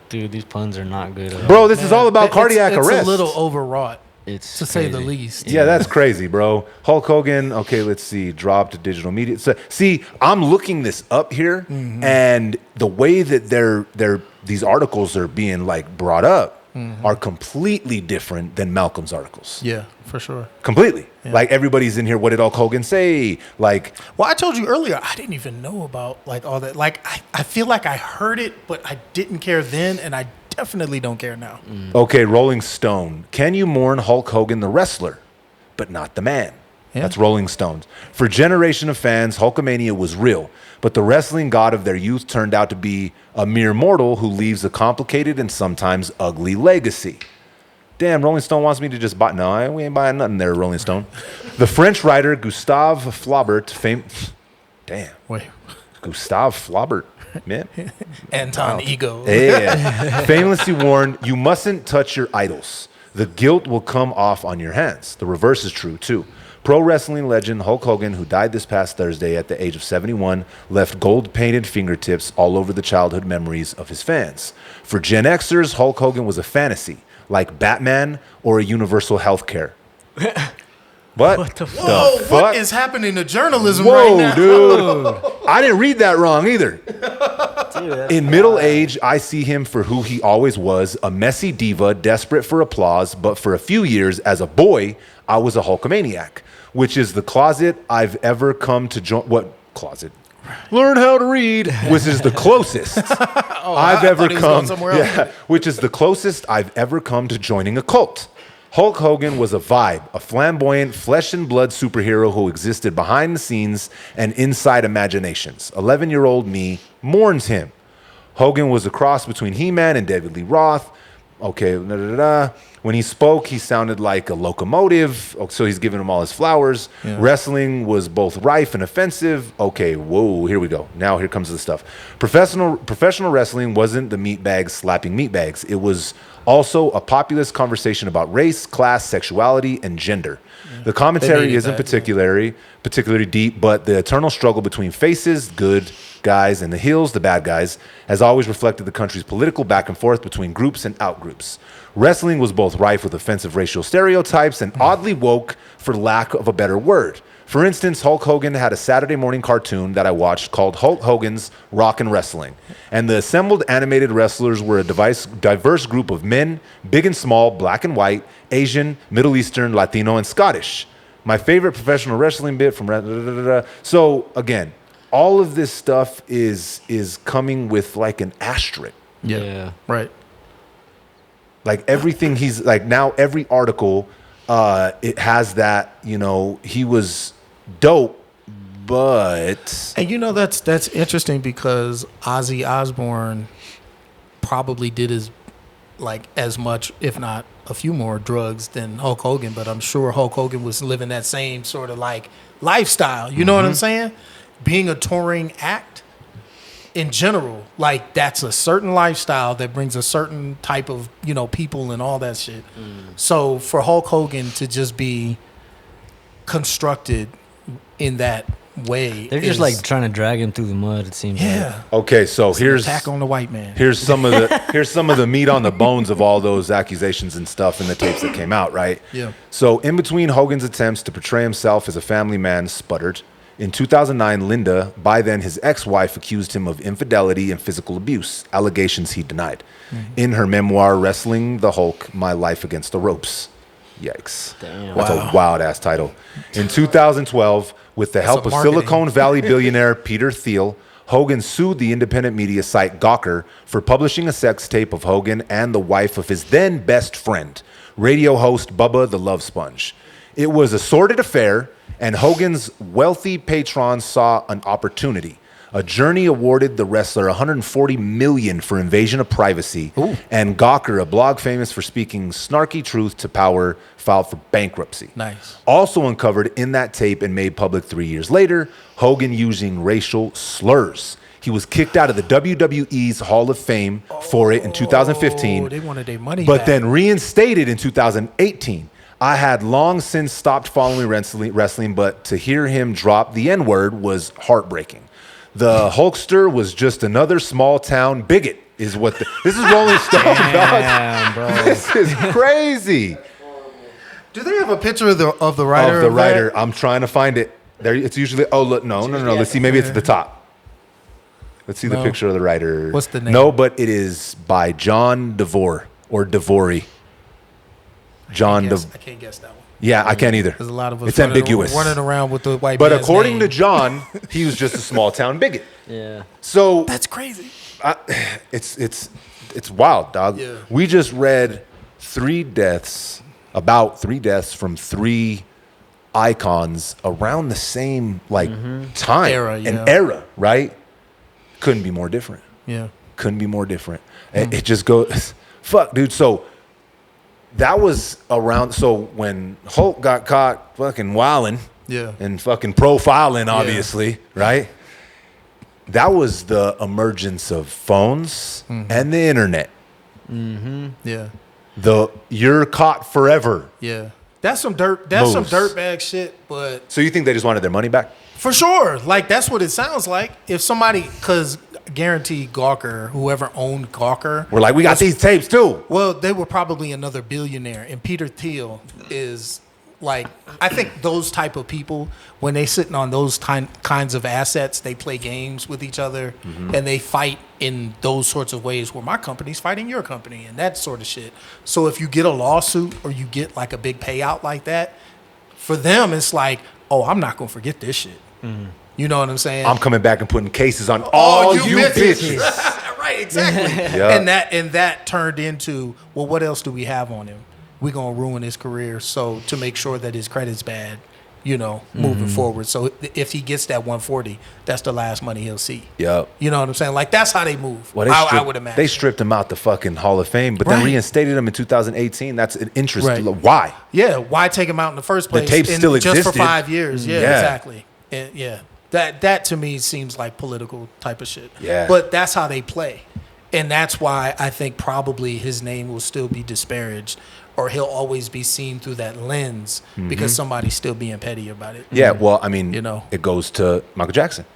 Dude, these puns are not good at all. Bro, this is all about cardiac arrest. It's a little overwrought, It's to say the least. Yeah, that's crazy, bro. Hulk Hogan, okay, let's see, dropped digital media. So, see, I'm looking this up here, and the way that these articles are being like brought up are completely different than Malcolm's articles. Yeah, for sure. Completely. Yeah. Like everybody's in here. What did Hulk Hogan say? Like, well, I told you earlier, I didn't even know about like all that. Like, I feel like I heard it, but I didn't care then, and I definitely don't care now. Okay, Rolling Stone. Can you mourn Hulk Hogan, the wrestler, but not the man? Yeah. That's Rolling Stones. For a generation of fans, Hulkamania was real, but the wrestling god of their youth turned out to be a mere mortal who leaves a complicated and sometimes ugly legacy. Damn, Rolling Stone wants me to just buy. No, we ain't buying nothing there, Rolling Stone. The French writer Gustave Flaubert, Gustave Flaubert, man. Anton Ego. Yeah. Famously warned, you mustn't touch your idols. The guilt will come off on your hands. The reverse is true, too. Pro wrestling legend Hulk Hogan, who died this past Thursday at the age of 71, left gold-painted fingertips all over the childhood memories of his fans. For Gen Xers, Hulk Hogan was a fantasy, like Batman or a universal health care. What the fuck? What is happening to journalism right now? Dude. I didn't read that wrong either. Dude, in middle age, I see him for who he always was, a messy diva, desperate for applause, but for a few years, as a boy, I was a Hulkamaniac, which is the closet I've ever come to join. What closet? Learn how to read, which is the closest I've ever come. Yeah, which is the closest I've ever come to joining a cult. Hulk Hogan was a vibe, a flamboyant, flesh and blood superhero who existed behind the scenes and inside imaginations. 11-year-old me mourns him. Hogan was a cross between He-Man and David Lee Roth. Okay, when he spoke, he sounded like a locomotive, so he's giving him all his flowers. Yeah. Wrestling was both rife and offensive. Okay, whoa, here we go. Now here comes the stuff. Professional wrestling wasn't the meatbags slapping meatbags. It was also a populist conversation about race, class, sexuality, and gender. Yeah. The commentary isn't particularly deep, but the eternal struggle between faces, good guys, and the heels, the bad guys, has always reflected the country's political back and forth between groups and outgroups. Wrestling was both rife with offensive racial stereotypes and oddly woke, for lack of a better word. For instance, Hulk Hogan had a Saturday morning cartoon that I watched called Hulk Hogan's Rockin' Wrestling. And the assembled animated wrestlers were a diverse group of men, big and small, black and white, Asian, Middle Eastern, Latino, and Scottish. My favorite professional wrestling bit from... So, again, all of this stuff is coming with like an asterisk. Yeah. Right. Like everything he's like now every article it has that, you know, he was dope, but and that's interesting because Ozzy Osbourne probably did as much, if not a few more drugs than Hulk Hogan, but I'm sure Hulk Hogan was living that same sort of like lifestyle. You know what I'm saying? Being a touring act in general, like that's a certain lifestyle that brings a certain type of, you know, people and all that shit. So for Hulk Hogan to just be constructed in that way, they're just like trying to drag him through the mud. It seems. Yeah. Like. Okay, so it's here's an attack on the white man. Here's some of the meat on the bones of all those accusations and stuff in the tapes that came out, right? Yeah. So in between Hogan's attempts to portray himself as a family man sputtered. In 2009, Linda, by then his ex-wife, accused him of infidelity and physical abuse, allegations he denied. In her memoir, Wrestling the Hulk, My Life Against the Ropes. Yikes. Damn. That's a wild-ass title. In 2012, with the help of Silicon Valley billionaire Peter Thiel, Hogan sued the independent media site Gawker for publishing a sex tape of Hogan and the wife of his then best friend, radio host Bubba the Love Sponge. It was a sordid affair, and Hogan's wealthy patrons saw an opportunity. A Journey awarded the wrestler $140 million for invasion of privacy. Ooh. And Gawker, a blog famous for speaking snarky truth to power, filed for bankruptcy. Nice. Also uncovered in that tape and made public 3 years later, Hogan using racial slurs. He was kicked out of the WWE's Hall of Fame for it in 2015. They wanted their money but back. Then reinstated in 2018. I had long since stopped following wrestling, but to hear him drop the N-word was heartbreaking. The Hulkster was just another small-town bigot, is what this is Rolling Stone, dog. Bro. This is crazy. Do they have a picture of the writer? Of the writer. I'm trying to find it. There, it's usually. Oh, look, no. Let's see. Maybe it's at the top. Let's see the picture of the writer. What's the name? No, but it is by John DeVore or DeVore. I can't guess that one. Yeah, I can't either. There's a lot of us it's ambiguous. running around with the white. But according to John, he was just a small town bigot. Yeah. So that's crazy. It's wild, dog. Yeah. We just read about 3 deaths from 3 icons around the same time era, right? Couldn't be more different. Yeah. Couldn't be more different. It just goes, fuck, dude. So that was around. So when Hulk got caught fucking wilding, and fucking profiling, obviously, right? That was the emergence of phones and the internet. Mm-hmm. Yeah. You're caught forever. Yeah. That's some dirt. That's some dirtbag shit. But so you think they just wanted their money back? For sure. Like that's what it sounds like. If somebody, because guaranteed Gawker, whoever owned Gawker, we're like, we got these tapes too. Well, they were probably another billionaire, and Peter Thiel is like, I think those type of people, when they sitting on those kinds of assets, they play games with each other, and they fight in those sorts of ways where my company's fighting your company and that sort of shit. So if you get a lawsuit or you get like a big payout like that, for them it's like, oh, I'm not gonna forget this shit. You know what I'm saying? I'm coming back and putting cases on all you bitches. Right, exactly. And that turned into, well, what else do we have on him? We're gonna ruin his career, so to make sure that his credit's bad, moving forward. So if he gets that 140, that's the last money he'll see. Yep. You know what I'm saying? Like that's how they move. Well, I would imagine. They stripped him out the fucking Hall of Fame, but then reinstated him in 2018. That's an interest. Right. Why? Yeah, why take him out in the first place? The tape still existed. Just for 5 years. Yeah, exactly. And that to me seems like political type of shit. Yeah. But that's how they play. And that's why I think probably his name will still be disparaged, or he'll always be seen through that lens because somebody's still being petty about it. Yeah, well, I mean, it goes to Michael Jackson.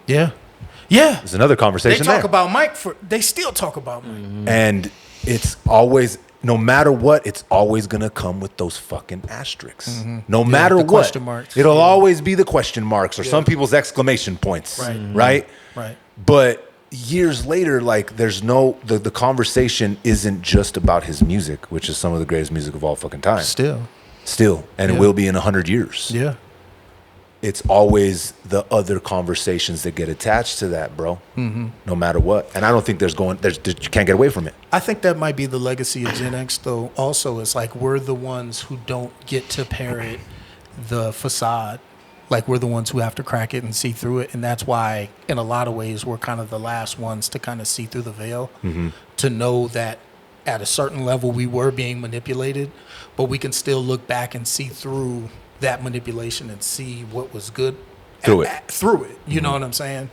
Yeah. Yeah. There's another conversation They talk about Mike they still talk about Mike. And it's always, no matter what, it's always going to come with those fucking asterisks. No matter what. Question marks. It'll always be the question marks or some people's exclamation points. Right? Right. But years later, like there's the conversation isn't just about his music, which is some of the greatest music of all fucking time. Still. And it will be in 100 years. Yeah. It's always the other conversations that get attached to that, bro. No matter what. And I don't think you can't get away from it. I think that might be the legacy of Gen X, though. Also, it's like we're the ones who don't get to parrot the facade. Like we're the ones who have to crack it and see through it. And that's why, in a lot of ways, we're kind of the last ones to kind of see through the veil, to know that at a certain level we were being manipulated, but we can still look back and see through that manipulation and see what was good through it. You know what I'm saying?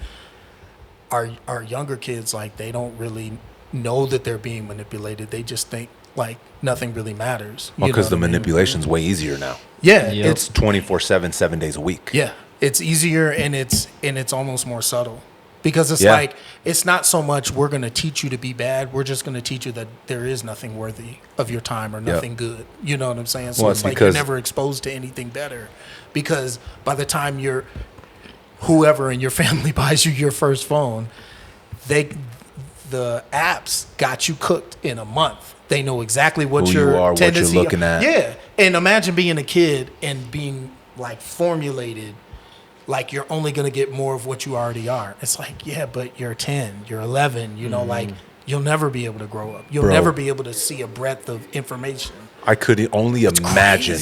Our younger kids, like, they don't really know that they're being manipulated. They just think like nothing really matters. Well, because the manipulation's way easier now. Yeah, it's 24/7, 7 days a week. Yeah, it's easier and it's almost more subtle, because it's like, it's not so much we're going to teach you to be bad. We're just going to teach you that there is nothing worthy of your time or nothing good. You know what I'm saying? So it's like you're never exposed to anything better, because by the time whoever in your family buys you your first phone, the apps got you cooked in a month. They know exactly what you are, what you're looking at. Yeah. And imagine being a kid and being like formulated like you're only going to get more of what you already are. It's like, yeah, but you're 10, you're 11, like you'll never be able to grow up. You'll never be able to see a breadth of information. I could only imagine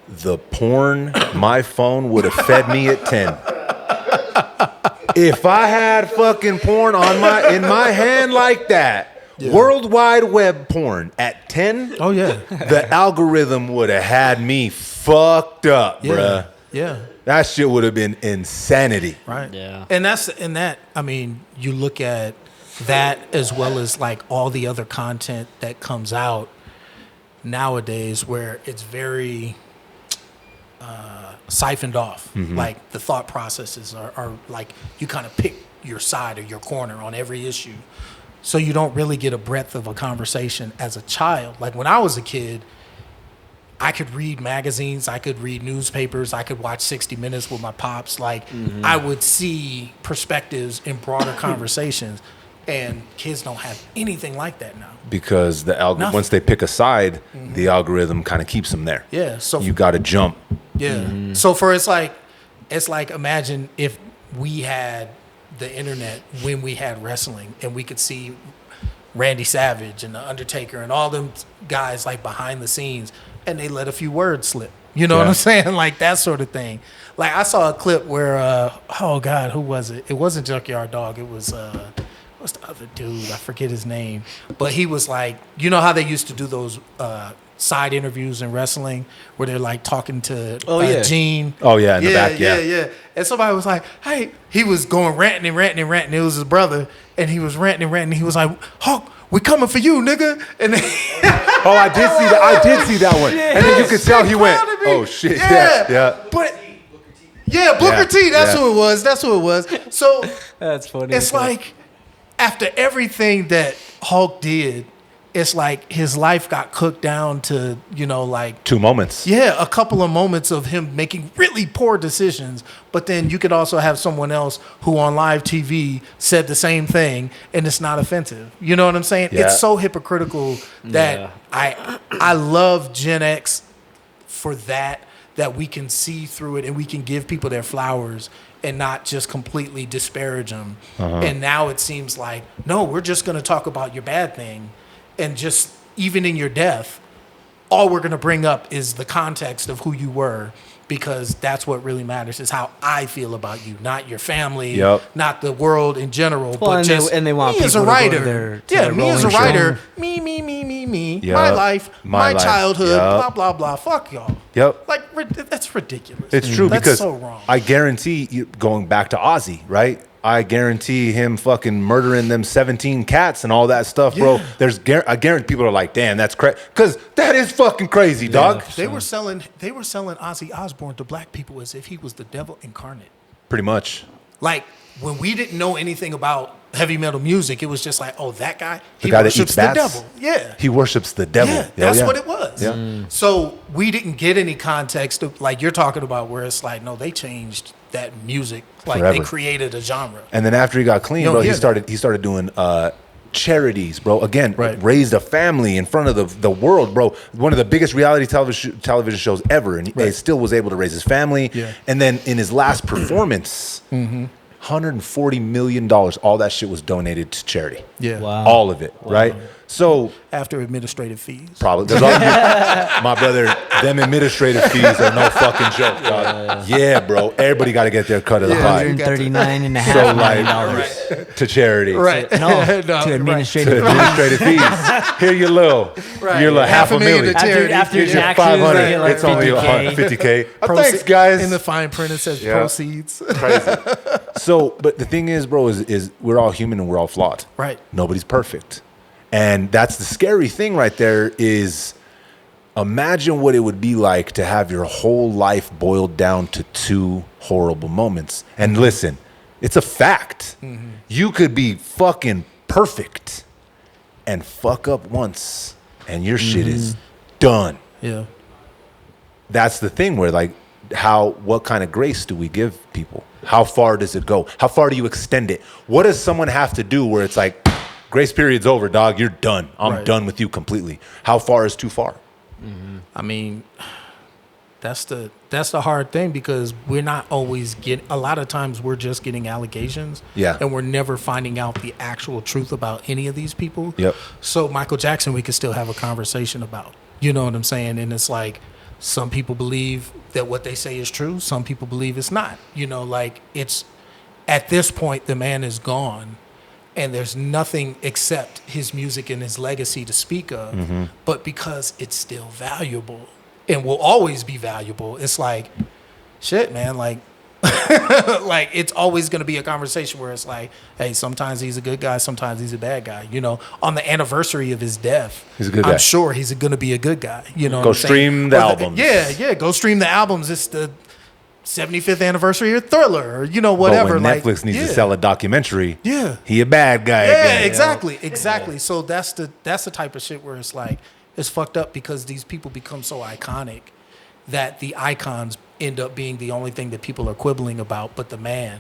the porn my phone would have fed me at 10. If I had fucking porn in my hand like that, World Wide Web porn at 10, the algorithm would have had me fucked up, bruh. Yeah. That shit would have been insanity. Right. Yeah. And that, I mean, you look at that as well as like all the other content that comes out nowadays, where it's very siphoned off. Like the thought processes are like, you kind of pick your side or your corner on every issue. So you don't really get a breadth of a conversation as a child. Like when I was a kid, I could read magazines, I could read newspapers, I could watch 60 Minutes with my pops. Like I would see perspectives in broader conversations, and kids don't have anything like that now. Because the once they pick a side, the algorithm kind of keeps them there. Yeah, so you got to jump. Yeah. So for it's like imagine if we had the internet when we had wrestling, and we could see Randy Savage and the Undertaker and all them guys like behind the scenes, and they let a few words slip. You know what I'm saying? Like that sort of thing. Like I saw a clip where oh God, who was it? It wasn't Junkyard Dog. It was what's the other dude? I forget his name. But he was like, you know how they used to do those side interviews in wrestling where they're like talking to Gene. Oh yeah, in the back, yeah. And somebody was like, hey, he was going ranting. It was his brother, and he was ranting. He was like, Hulk, we coming for you, nigga. And then oh, I did see that one. And then you could tell he went, oh shit, yeah. But Booker T, that's who it was. So that's funny. It's like after everything that Hulk did, it's like his life got cooked down to, like 2 moments. Yeah, a couple of moments of him making really poor decisions. But then you could also have someone else who on live TV said the same thing, and it's not offensive. You know what I'm saying? Yeah. It's so hypocritical that I love Gen X for that we can see through it and we can give people their flowers and not just completely disparage them. And now it seems like, no, we're just going to talk about your bad thing. And just even in your death, all we're going to bring up is the context of who you were, because that's what really matters, is how I feel about you, not your family, not the world in general, but they want me as a writer. Me as a writer, me, my life, my childhood, blah, blah, blah. Fuck y'all. Yep. Like, that's ridiculous. It's true, that's because so wrong. I guarantee you, going back to Ozzy, right? I guarantee him fucking murdering them 17 cats and all that stuff, bro. I guarantee people are like, damn, that's crazy. Because that is fucking crazy, dog. They were selling Ozzy Osbourne to black people as if he was the devil incarnate. Pretty much. Like, when we didn't know anything about heavy metal music, it was just like, oh, that guy, he guy worships the devil. Yeah. He worships the devil. Yeah, that's what it was. Yeah. So we didn't get any context of, like you're talking about, where it's like, no, they changed that music. Like Forever. they created a genre. And then after he got clean, bro, he started doing charities, bro. Again, raised a family in front of the world, bro. One of the biggest reality television shows ever, and he still was able to raise his family. Yeah. And then in his last performance, $140 million, all that shit was donated to charity. Yeah. Wow. All of it, right? So after administrative fees. probably. My brother, them administrative fees are no fucking joke, dog. Yeah, bro. Everybody got to get their cut of the pie. $139.5 million to charity. Right. To administrative fees. Here you little. You're like half a million. After Here's your taxes, 500. they get like It's only 50K. Thanks, guys. In the fine print, it says proceeds. Crazy. So, but the thing is, bro, is we're all human and we're all flawed. Right. Nobody's perfect. And that's the scary thing right there, is imagine what it would be like to have your whole life boiled down to 2 horrible moments. And listen, it's a fact. You could be fucking perfect and fuck up once and your shit is done. Yeah. That's the thing where, like, what kind of grace do we give people? How far does it go? How far do you extend it? What does someone have to do where it's like, grace period's over, dog, you're done. I'm done with you completely. How far is too far? I mean, that's the hard thing, because we're not always a lot of times we're just getting allegations. Yeah. And we're never finding out the actual truth about any of these people. Yep. So Michael Jackson, we could still have a conversation about. You know what I'm saying? And it's like, some people believe that what they say is true. Some people believe it's not. Like, it's, at this point, the man is gone. And there's nothing except his music and his legacy to speak of. But because it's still valuable and will always be valuable, it's like, shit, man, like, like, it's always going to be a conversation where it's like, hey, sometimes he's a good guy, sometimes he's a bad guy. On the anniversary of his death, he's a good guy. I'm sure he's going to be a good guy. Go stream the albums. Yeah, go stream the albums. It's 75th anniversary of Thriller, or whatever. But when Netflix needs to sell a documentary, yeah, he a bad guy. Yeah, again, exactly, exactly. So that's the type of shit where it's like it's fucked up because these people become so iconic that the icons end up being the only thing that people are quibbling about, but the man,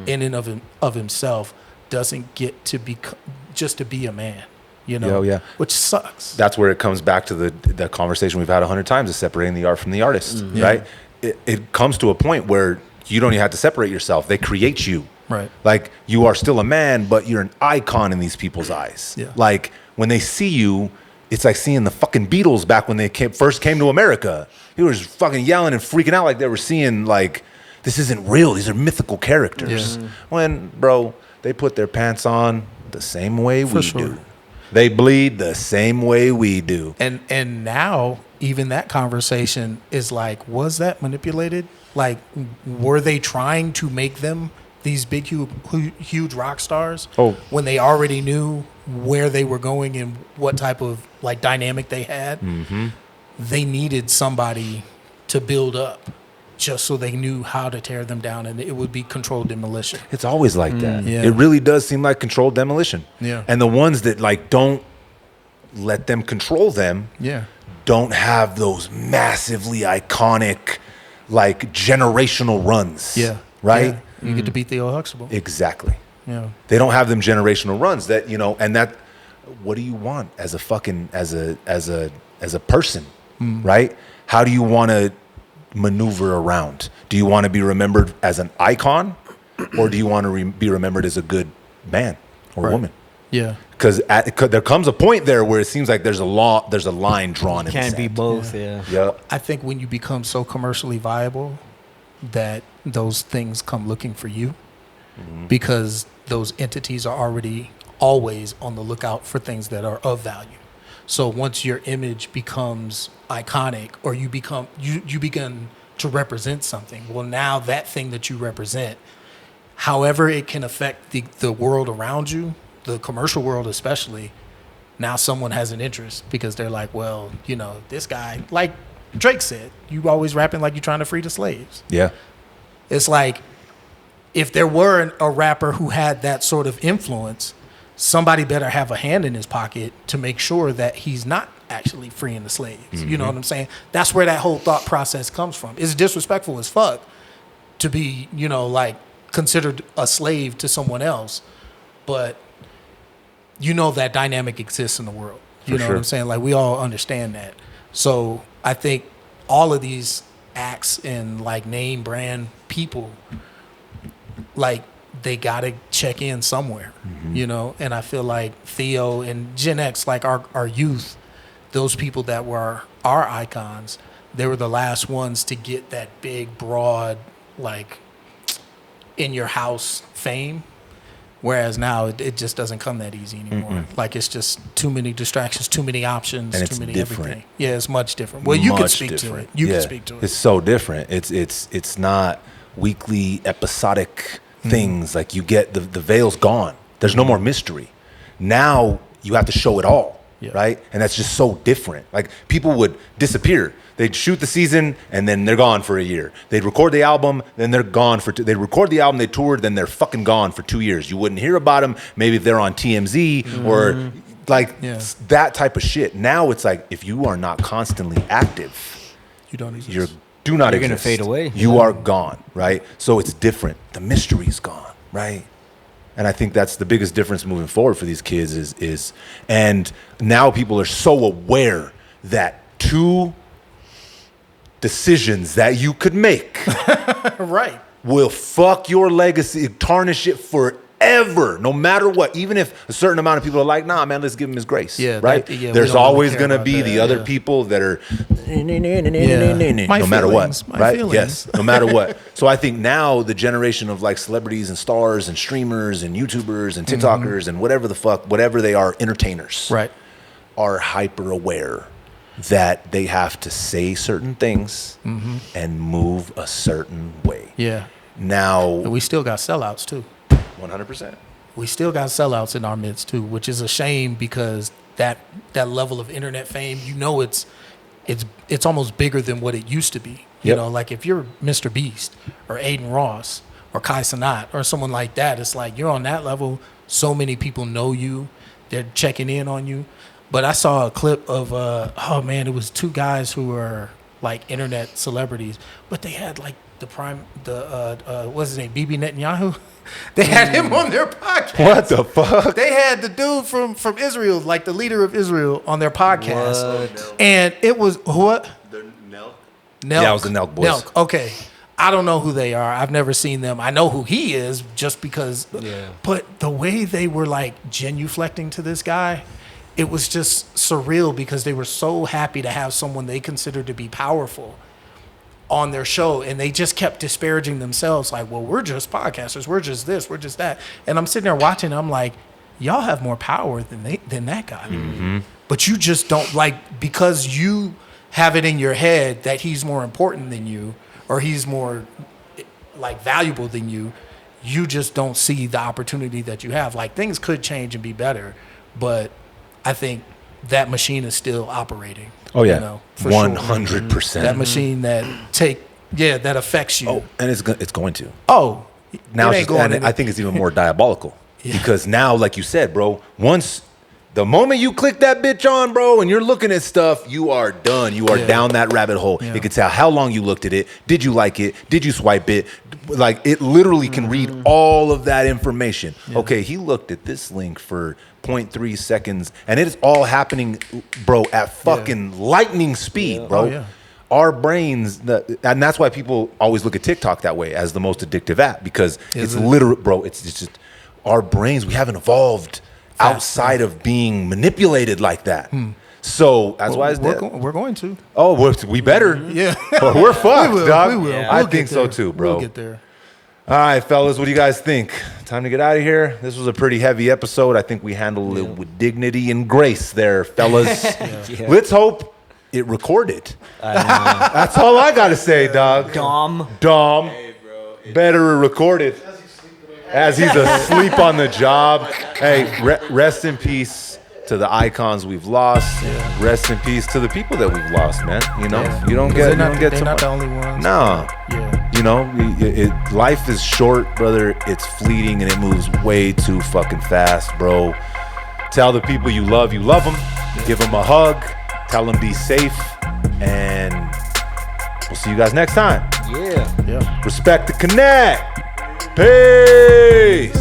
in and of himself, doesn't get to be just to be a man. Which sucks. That's where it comes back to the conversation we've had 100 times, is separating the art from the artist, right? It comes to a point where you don't even have to separate yourself. They create you. Right. Like, you are still a man, but you're an icon in these people's eyes. Yeah. Like, when they see you, it's like seeing the fucking Beatles back when they first came to America. He was fucking yelling and freaking out like they were seeing, like, this isn't real. These are mythical characters. Yeah. When, bro, they put their pants on the same way we do. They bleed the same way we do. And now, even that conversation is like, was that manipulated? Like, were they trying to make them these big, huge rock stars when they already knew where they were going and what type of like dynamic they had? Mm-hmm. They needed somebody to build up just so they knew how to tear them down, and it would be controlled demolition. It's always like that. Yeah. It really does seem like controlled demolition. Yeah. And the ones that like don't let them control them don't have those massively iconic, like, generational runs. Yeah. Right? Yeah. You get to beat Theo Huxtable. Exactly. Yeah. They don't have them generational runs that, and that, what do you want as a fucking, as a person, right? How do you want to maneuver around? Do you want to be remembered as an icon, or do you want to be remembered as a good man or woman? Yeah. Because there comes a point there where it seems like there's a line drawn in the sand. Can't be both. Yeah. I think when you become so commercially viable that those things come looking for you, because those entities are already always on the lookout for things that are of value. So once your image becomes iconic, or you begin to represent something, well, now that thing that you represent, however it can affect the world around you, the commercial world especially, now someone has an interest because they're like, well, this guy, like Drake said, you always rapping like you're trying to free the slaves. Yeah. It's like, if there were a rapper who had that sort of influence, somebody better have a hand in his pocket to make sure that he's not actually freeing the slaves. Mm-hmm. You know what I'm saying? That's where that whole thought process comes from. It's disrespectful as fuck to be, like, considered a slave to someone else, but that dynamic exists in the world. You know what I'm saying? Like, we all understand that. So I think all of these acts and like name brand people, like, they gotta check in somewhere, and I feel like Theo and Gen X, like our youth, those people that were our icons, they were the last ones to get that big, broad, like, in your house fame. Whereas now it just doesn't come that easy anymore. Like, it's just too many distractions, too many options, and too many different. Everything. Yeah, it's much different. Well, you can speak to it. You can speak to it. It's so different. It's not weekly episodic things. Like, you get the veil's gone. There's no more mystery. Now you have to show it all, right? And that's just so different. Like, people would disappear. They'd shoot the season, and then they're gone for a year. They'd record the album, then they're gone for they'd record the album, they toured, then they're fucking gone for 2 years. You wouldn't hear about them, maybe if they're on TMZ or like that type of shit. Now it's like, if you are not constantly active, you don't exist. You're going to fade away. You are gone, right? So it's different. The mystery's gone, right? And I think that's the biggest difference moving forward for these kids is and now people are so aware that two decisions that you could make right will fuck your legacy, tarnish it forever, no matter what. Even if a certain amount of people are like, nah, man, let's give him his grace, right? There's always going to be the other people that are no matter what, right? Yes, no matter what. So I think now the generation of like celebrities and stars and streamers and YouTubers and TikTokers and whatever the fuck, whatever they are, entertainers, right, are hyper aware that they have to say certain things and move a certain way. Yeah. Now, and we still got sellouts too. 100%. We still got sellouts in our midst too, which is a shame because that level of internet fame, it's almost bigger than what it used to be. You know, like if you're Mr. Beast or Aiden Ross or Kai Cenat or someone like that, it's like you're on that level. So many people know you. They're checking in on you. But I saw a clip of, it was two guys who were like internet celebrities, but they had like what's his name, Bibi Netanyahu? They had him on their podcast. What the fuck? They had the dude from Israel, like the leader of Israel, on their podcast. What? And it was what? The Nelk. Yeah, it was the Nelk boys. Nelk. Okay. I don't know who they are. I've never seen them. I know who he is just because. Yeah. But the way they were like genuflecting to this guy, it was just surreal because they were so happy to have someone they considered to be powerful on their show, and they just kept disparaging themselves like, well, we're just podcasters, we're just this, we're just that. And I'm sitting there watching, I'm like, y'all have more power than that guy. Mm-hmm. But you just don't, like, because you have it in your head that he's more important than you or he's more like valuable than you, you just don't see the opportunity that you have. Like, things could change and be better, but I think that machine is still operating. Oh yeah, you know, 100%. That machine that affects you. Oh, and it's going to. Oh, now I think it's even more diabolical because now, like you said, bro, once the moment you click that bitch on, bro, and you're looking at stuff, you are done. You are down that rabbit hole. Yeah. It can tell how long you looked at it. Did you like it? Did you swipe it? Like, it literally can read all of that information. Yeah. Okay, he looked at this link for 0.3 seconds, and it is all happening, bro, at fucking lightning speed, bro. Oh, yeah. Our brains, and that's why people always look at TikTok that way as the most addictive app, because it's literal, bro. It's just our brains. We haven't evolved outside of being manipulated like that. So that's why we're going to. Oh, we better. Yeah, or we're fucked, dog. We will. Yeah. I think so too, bro. We'll get there. All right, fellas, what do you guys think? Time to get out of here. This was a pretty heavy episode. I think we handled it with dignity and grace there, fellas. Let's hope it recorded. That's all I got to say, dog. Dom. Hey, bro. Better record it. As he's asleep on the job. Hey, rest in peace to the icons we've lost. Yeah. Rest in peace to the people that we've lost, man. You know, you don't get they're not the only ones. No. Yeah. You know, life is short, brother. It's fleeting, and it moves way too fucking fast, bro. Tell the people you love them. Yeah. Give them a hug. Tell them be safe. And we'll see you guys next time. Yeah. Respect the connect. Peace.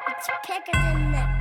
It's kicker than that.